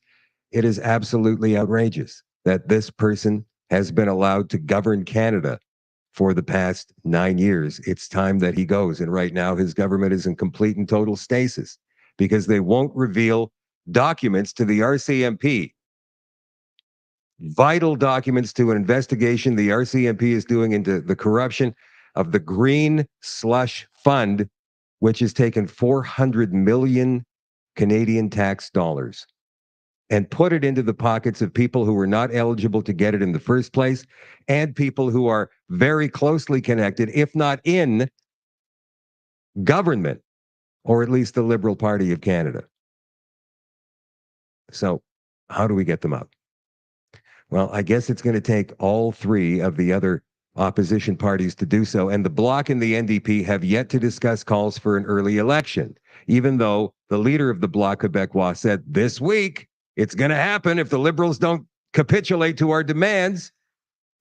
Speaker 1: It is absolutely outrageous that this person has been allowed to govern Canada for the past 9 years. It's time that he goes. And right now, his government is in complete and total stasis because they won't reveal documents to the RCMP. Vital documents to an investigation the RCMP is doing into the corruption of the Green Slush Fund, which has taken 400 million Canadian tax dollars and put it into the pockets of people who were not eligible to get it in the first place and people who are very closely connected, if not in, government, or at least the Liberal Party of Canada. So, how do we get them up? Well, I guess it's going to take all three of the other opposition parties to do so. And the Bloc and the NDP have yet to discuss calls for an early election, even though the leader of the Bloc Quebecois said this week it's going to happen if the Liberals don't capitulate to our demands.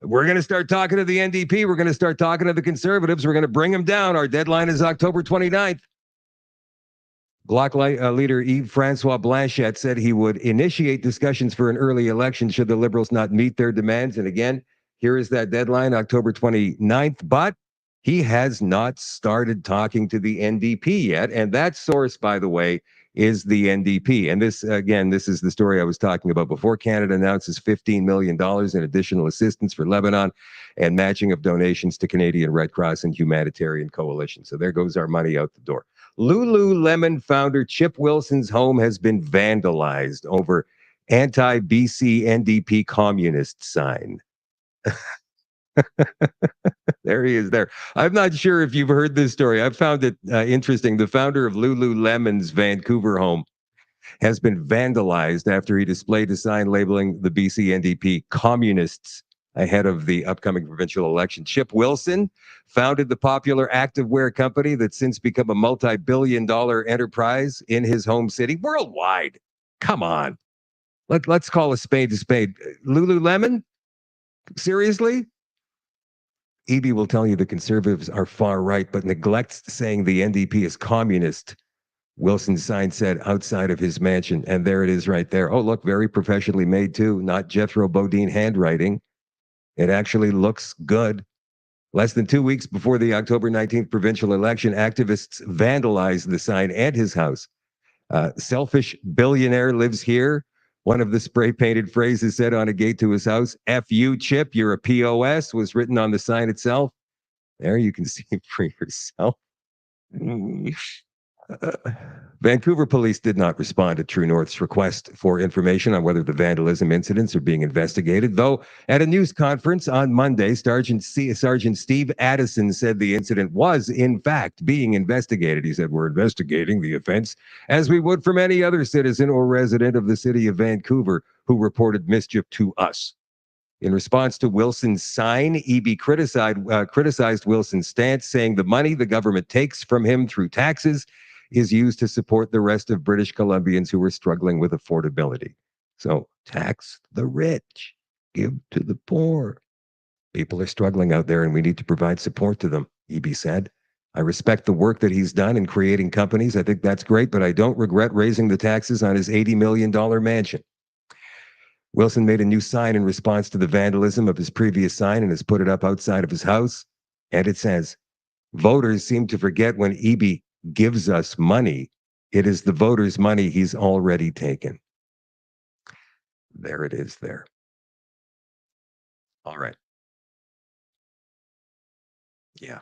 Speaker 1: We're going to start talking to the NDP. We're going to start talking to the Conservatives. We're going to bring them down. Our deadline is October 29th. Bloc leader Yves-Francois Blanchette said he would initiate discussions for an early election should the Liberals not meet their demands. And again, here is that deadline, October 29th. But he has not started talking to the NDP yet. And that source, by the way, is the NDP. And this, again, this is the story I was talking about before. Canada announces $15 million in additional assistance for Lebanon and matching of donations to Canadian Red Cross and humanitarian coalition. So there goes our money out the door. Lululemon founder Chip Wilson's home has been vandalized over anti-BC NDP communist sign. There he is there. I'm not sure if you've heard this story. I found it interesting. The founder of Lululemon's Vancouver home has been vandalized after he displayed a sign labeling the BC NDP communists ahead of the upcoming provincial election. Chip Wilson founded the popular activewear company that's since become a multi-billion-dollar enterprise in his home city worldwide. Come on. Let's call a spade a spade. Lululemon? Seriously? EB will tell you the Conservatives are far right, but neglects saying the NDP is communist. Wilson's sign said outside of his mansion. And there it is right there. Oh, look, very professionally made too. Not Jethro Bodine handwriting. It actually looks good. Less than 2 weeks before the October 19th provincial election, activists vandalized the sign and his house. Selfish billionaire lives here. One of the spray painted phrases said on a gate to his house, F you, Chip, you're a POS, was written on the sign itself. There you can see it for yourself. Vancouver police did not respond to True North's request for information on whether the vandalism incidents are being investigated, though at a news conference on Monday, Sergeant Steve Addison said the incident was, in fact, being investigated. He said, we're investigating the offense as we would from any other citizen or resident of the city of Vancouver who reported mischief to us. In response to Wilson's sign, EB criticized Wilson's stance, saying the money the government takes from him through taxes is used to support the rest of British Columbians who are struggling with affordability. So tax the rich, give to the poor. People are struggling out there and we need to provide support to them, EB said. I respect the work that he's done in creating companies. I think that's great, but I don't regret raising the taxes on his $80 million mansion. Wilson made a new sign in response to the vandalism of his previous sign and has put it up outside of his house. And it says, voters seem to forget when EB gives us money, it is the voters' money he's already taken. There it is there. All right. Yeah.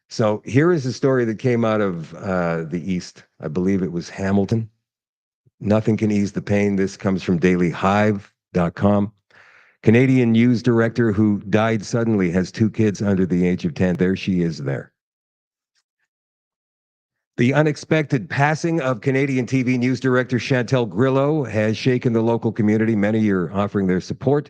Speaker 1: So here is a story that came out of the East. I believe it was Hamilton. Nothing can ease the pain. This comes from dailyhive.com. Canadian news director who died suddenly has 2 kids under the age of 10. There she is there. The unexpected passing of Canadian TV news director Chantal Grillo has shaken the local community. Many are offering their support.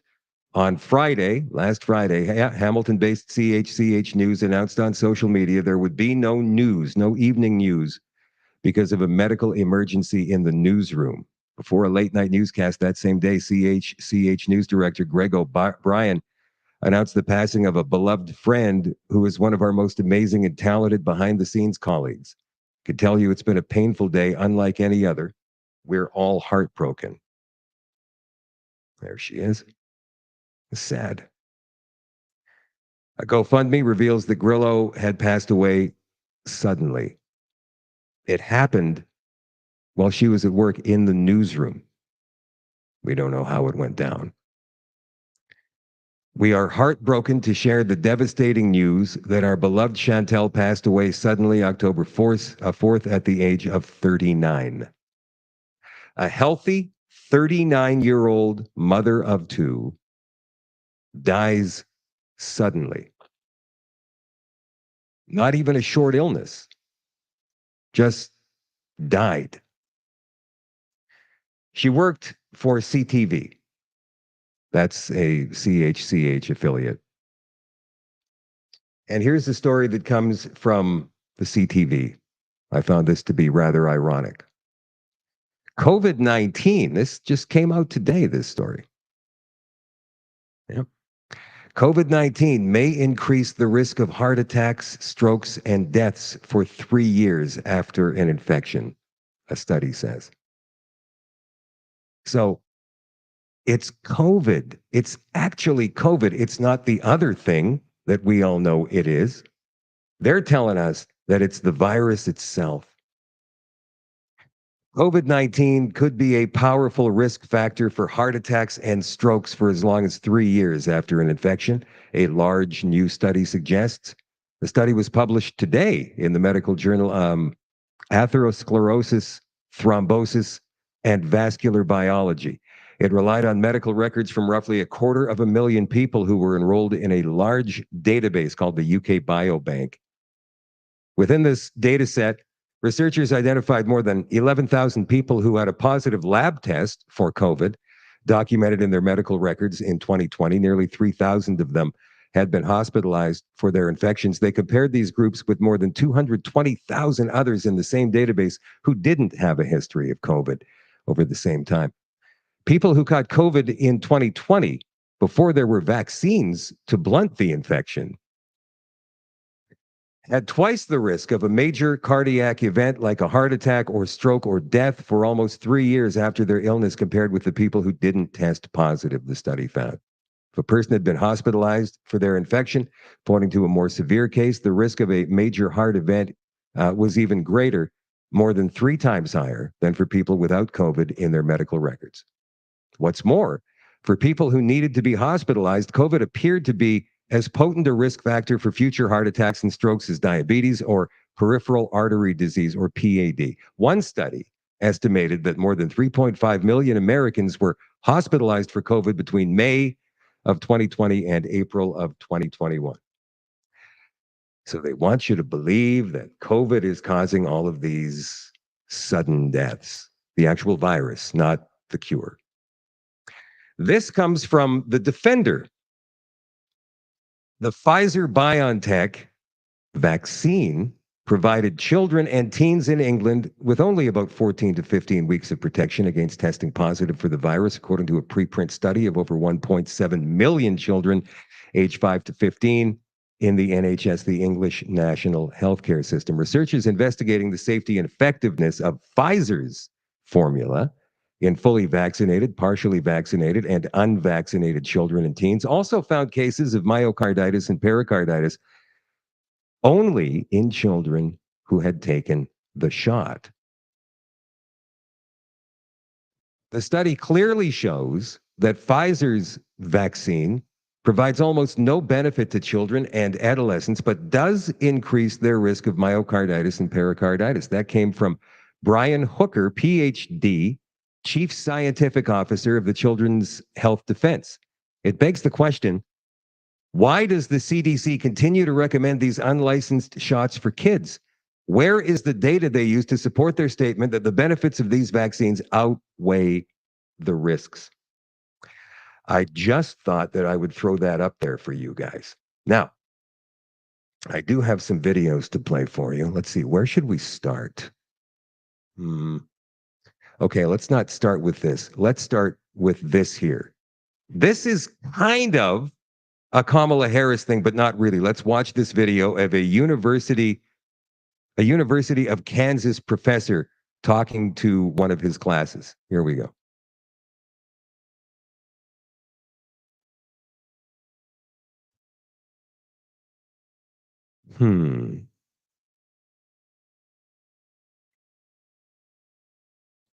Speaker 1: On Friday, last Friday, Hamilton-based CHCH News announced on social media there would be no news, no evening news, because of a medical emergency in the newsroom. Before a late-night newscast that same day, CHCH News director Greg O'Brien announced the passing of a beloved friend who is one of our most amazing and talented behind-the-scenes colleagues. Could tell you it's been a painful day, unlike any other. We're all heartbroken. There she is. Sad. A GoFundMe reveals that Grillo had passed away suddenly. It happened while she was at work in the newsroom. We don't know how it went down. We are heartbroken to share the devastating news that our beloved Chantal passed away suddenly October 4th at the age of 39. A healthy 39-year-old mother of 2 dies suddenly. Not even a short illness. just died. She worked for CTV. That's a CHCH affiliate. And here's the story that comes from the CTV. I found this to be rather ironic. COVID-19, this just came out today, this story. Yep. COVID-19 may increase the risk of heart attacks, strokes, and deaths for 3 years after an infection, a study says. So it's COVID. It's actually COVID. It's not the other thing that we all know it is. They're telling us that it's the virus itself. COVID-19 could be a powerful risk factor for heart attacks and strokes for as long as 3 years after an infection, a large new study suggests. The study was published today in the medical journal Atherosclerosis, Thrombosis, and Vascular Biology. It relied on medical records from roughly 250,000 people who were enrolled in a large database called the UK Biobank. Within this data set, researchers identified more than 11,000 people who had a positive lab test for COVID, documented in their medical records in 2020. Nearly 3,000 of them had been hospitalized for their infections. They compared these groups with more than 220,000 others in the same database who didn't have a history of COVID over the same time. People who caught COVID in 2020, before there were vaccines to blunt the infection, had twice the risk of a major cardiac event like a heart attack or stroke or death for almost 3 years after their illness compared with the people who didn't test positive, the study found. If a person had been hospitalized for their infection, pointing to a more severe case, the risk of a major heart event was even greater, more than 3 times higher than for people without COVID in their medical records. What's more, for people who needed to be hospitalized, COVID appeared to be as potent a risk factor for future heart attacks and strokes as diabetes or peripheral artery disease, or PAD. One study estimated that more than 3.5 million Americans were hospitalized for COVID between May of 2020 and April of 2021. So they want you to believe that COVID is causing all of these sudden deaths, the actual virus, not the cure. This comes from The Defender. The Pfizer-BioNTech vaccine provided children and teens in England with only about 14 to 15 weeks of protection against testing positive for the virus, according to a preprint study of over 1.7 million children aged 5 to 15 in the NHS, the English National Healthcare System. Researchers investigating the safety and effectiveness of Pfizer's formula in fully vaccinated, partially vaccinated, and unvaccinated children and teens also found cases of myocarditis and pericarditis only in children who had taken the shot. The study clearly shows that Pfizer's vaccine provides almost no benefit to children and adolescents, but does increase their risk of myocarditis and pericarditis. That came from Brian Hooker, PhD, Chief Scientific Officer of the Children's Health Defense. It begs the question, why does the CDC continue to recommend these unlicensed shots for kids? Where is the data they use to support their statement that the benefits of these vaccines outweigh the risks? I just thought that I would throw that up there for you guys. Now, I do have some videos to play for you. Let's see, where should we start? Okay, let's not start with this. Let's start with this here. This is kind of a Kamala Harris thing, but not really. Let's watch this video of a University of Kansas professor talking to one of his classes. Here we go.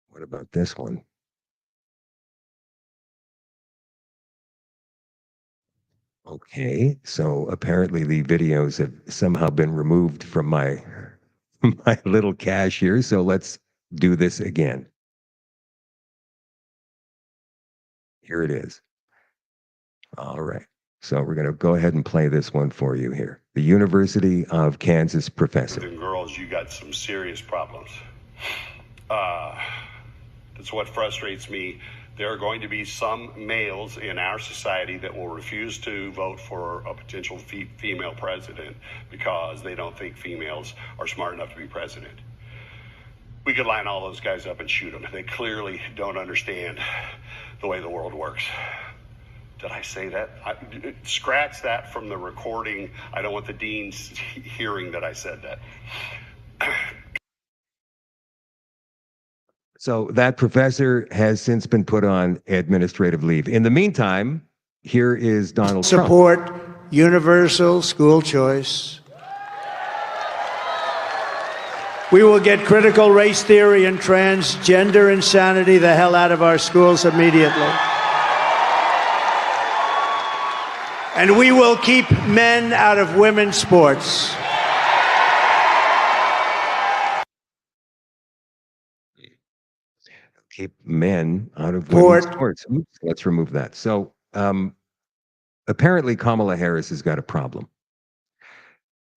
Speaker 1: What about this one? Okay, so apparently the videos have somehow been removed from my my little cache here. So let's do this again. Here it is. All right. So we're going to go ahead and play this one for you here. The University of Kansas professor.
Speaker 6: And girls, you got some serious problems. That's what frustrates me. There are going to be some males in our society that will refuse to vote for a potential female president because they don't think females are smart enough to be president. We could line all those guys up and shoot them. They clearly don't understand the way the world works. Did I say that? Scratch that from the recording. I don't want the deans hearing that I said that.
Speaker 1: So that professor has since been put on administrative leave. In the meantime, here is Donald Trump.
Speaker 10: Support universal school choice. We will get critical race theory and transgender insanity the hell out of our schools immediately. And we will keep men out of women's sports.
Speaker 1: Keep men out of women's sports. Oops, let's remove that. So apparently Kamala Harris has got a problem.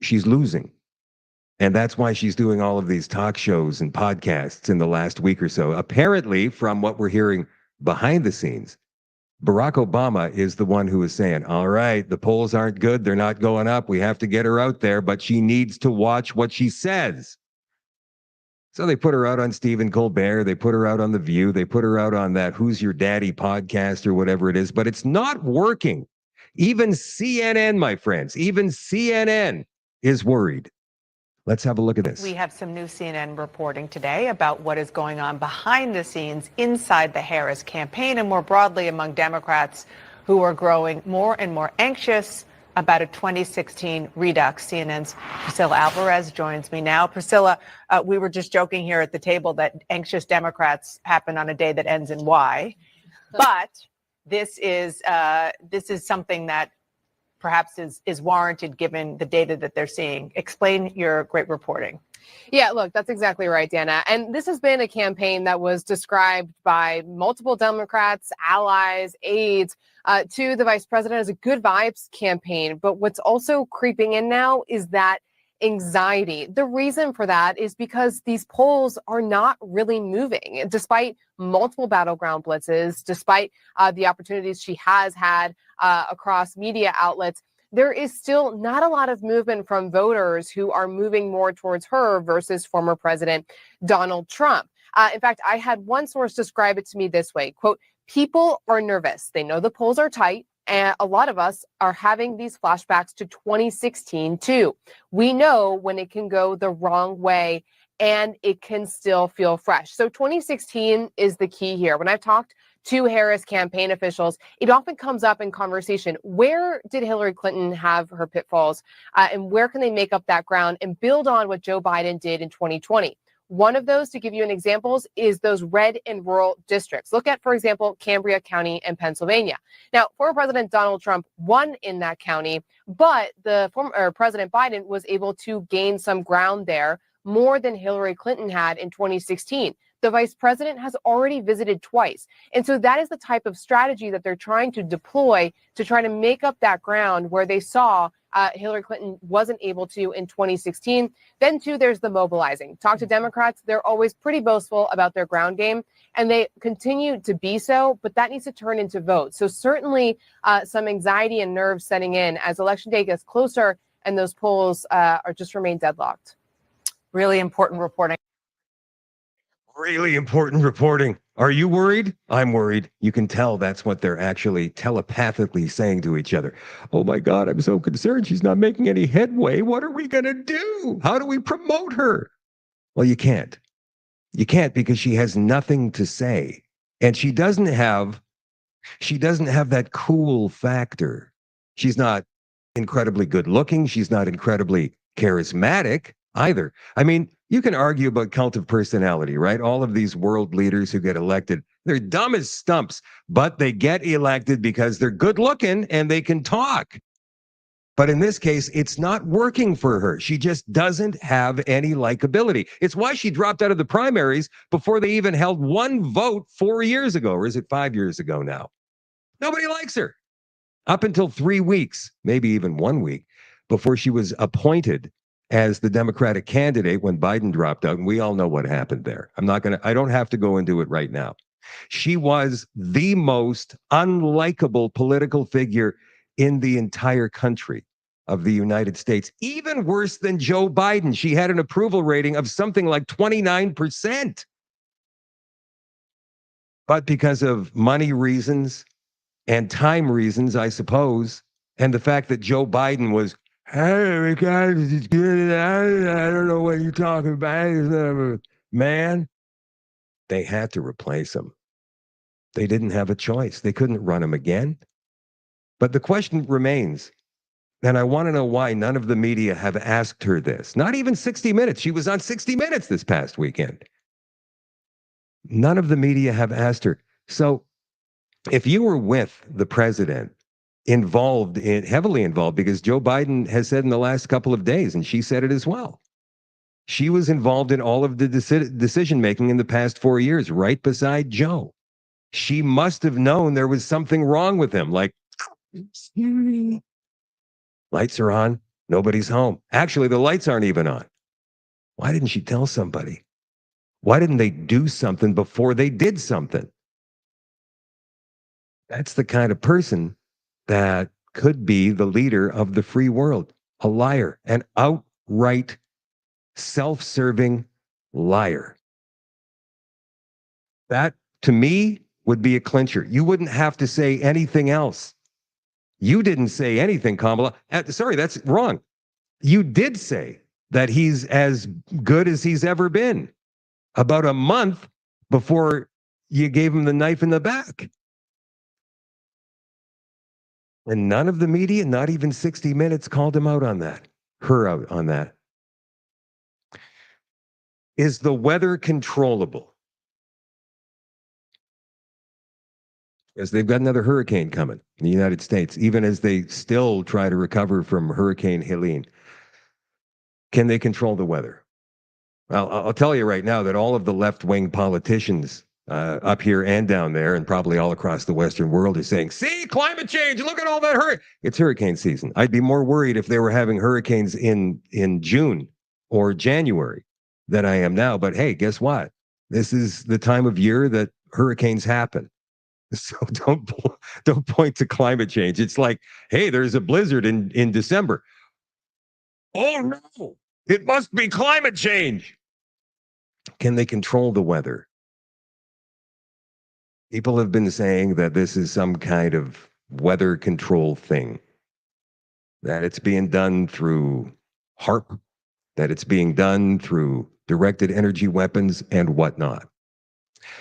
Speaker 1: She's losing. And that's why she's doing all of these talk shows and podcasts in the last week or so. Apparently, from what we're hearing behind the scenes, Barack Obama is the one who is saying, all right, the polls aren't good. They're not going up. We have to get her out there, but she needs to watch what she says. So they put her out on Stephen Colbert. They put her out on The View. They put her out on that Who's Your Daddy podcast or whatever it is, but it's not working. Even CNN, my friends, even CNN is worried. Let's have a look at this.
Speaker 11: We have some new CNN reporting today about what is going on behind the scenes inside the Harris campaign and more broadly among Democrats who are growing more and more anxious about a 2016 redux. CNN's Priscilla Alvarez joins me now. Priscilla, we were just joking here at the table that anxious Democrats happen on a day that ends in Y, but this is something that perhaps is warranted given the data that they're seeing. Explain your great reporting.
Speaker 12: Yeah, look, that's exactly right, Dana. And this has been a campaign that was described by multiple Democrats, allies, aides, to the vice president as a good vibes campaign. But what's also creeping in now is that anxiety. The reason for that is because these polls are not really moving, despite multiple battleground blitzes, despite the opportunities she has had across media outlets. There is still not a lot of movement from voters who are moving more towards her versus former President Donald Trump. In fact, I had one source describe it to me this way, quote, people are nervous. They know the polls are tight. And a lot of us are having these flashbacks to 2016, too. We know when it can go the wrong way and it can still feel fresh. So 2016 is the key here. When I've talked to Harris campaign officials, it often comes up in conversation. Where did Hillary Clinton have her pitfalls? And where can they make up that ground and build on what Joe Biden did in 2020? One of those, to give you an example, is those red and rural districts. Look at, for example, Cambria County in Pennsylvania. Now, former President Donald Trump won in that county, but the former President Biden was able to gain some ground there, more than Hillary Clinton had in 2016. The vice president has already visited twice. And so that is the type of strategy that they're trying to deploy to try to make up that ground where they saw Hillary Clinton wasn't able to in 2016. Then, too, there's the mobilizing. Talk to Democrats. They're always pretty boastful about their ground game, and they continue to be so, but that needs to turn into votes. So certainly some anxiety and nerves setting in as Election Day gets closer and those polls are just remain deadlocked.
Speaker 11: Really important reporting.
Speaker 1: Really important reporting. Are you worried? I'm worried. You can tell that's what they're actually telepathically saying to each other. Oh my God, I'm so concerned. She's not making any headway. What are we going to do? How do we promote her? Well, you can't. You can't because she has nothing to say. And she doesn't have that cool factor. She's not incredibly good looking. She's not incredibly charismatic either. I mean, you can argue about cult of personality, right? All of these world leaders who get elected, they're dumb as stumps, but they get elected because they're good looking and they can talk. But in this case, it's not working for her. She just doesn't have any likability. It's why she dropped out of the primaries before they even held one vote 4 years ago, or is it 5 years ago now? Nobody likes her. up until 3 weeks, maybe even 1 week, before she was appointed as the Democratic candidate when Biden dropped out. And we all know what happened there. I don't have to go into it right now. She was the most unlikable political figure in the entire country of the United States, even worse than Joe Biden. She had an approval rating of something like 29%. But because of money reasons and time reasons, I suppose, and the fact that Joe Biden was, hey, guys, it's good. I don't know what you're talking about. Man, they had to replace him. They didn't have a choice. They couldn't run him again. But the question remains, and I want to know why none of the media have asked her this. Not even 60 Minutes. She was on 60 Minutes this past weekend. None of the media have asked her. So if you were with the president, heavily involved, because Joe Biden has said in the last couple of days, and she said it as well, she was involved in all of the decision-making in the past 4 years, right beside Joe. She must have known there was something wrong with him, like, lights are on, nobody's home. Actually, the lights aren't even on. Why didn't she tell somebody? Why didn't they do something before they did something? That's the kind of person that could be the leader of the free world. A liar, an outright self-serving liar. That, to me, would be a clincher. You wouldn't have to say anything else. You didn't say anything, Kamala. Sorry, that's wrong. You did say that he's as good as he's ever been about a month before you gave him the knife in the back. And none of the media, not even 60 Minutes, called him out on that, her out on that. Is the weather controllable? Because they've got another hurricane coming in the United States, even as they still try to recover from Hurricane Helene. Can they control the weather? Well, I'll tell you right now that all of the left-wing politicians up here and down there, and probably all across the Western world, are saying, see, climate change, look at all that hurricane. It's hurricane season. I'd be more worried if they were having hurricanes in June or January than I am now. But hey, guess what? This is the time of year that hurricanes happen. So don't point to climate change. It's like, hey, there's a blizzard in December. Oh no, it must be climate change. Can they control the weather? People have been saying that this is some kind of weather control thing, that it's being done through HARP, that it's being done through directed energy weapons and whatnot.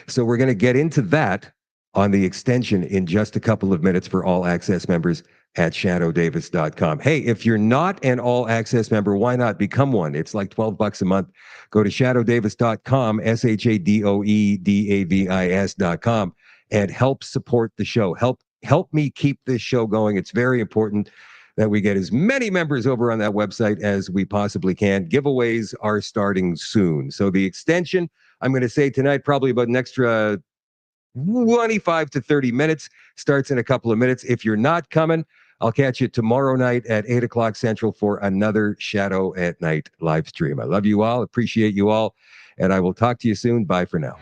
Speaker 1: So we're going to get into that on the extension in just a couple of minutes for all access members at shadowdavis.com. Hey, if you're not an all access member, why not become one? It's like $12 a month. Go to shadowdavis.com, SHADOEDAVIS.com, and help support the show. Help me keep this show going. It's very important that we get as many members over on that website as we possibly can. Giveaways are starting soon. So the extension, I'm going to say tonight, probably about an extra 25 to 30 minutes, starts in a couple of minutes. If you're not coming, I'll catch you tomorrow night at 8 o'clock Central for another Shadow at Night live stream. I love you all, appreciate you all, and I will talk to you soon. Bye for now.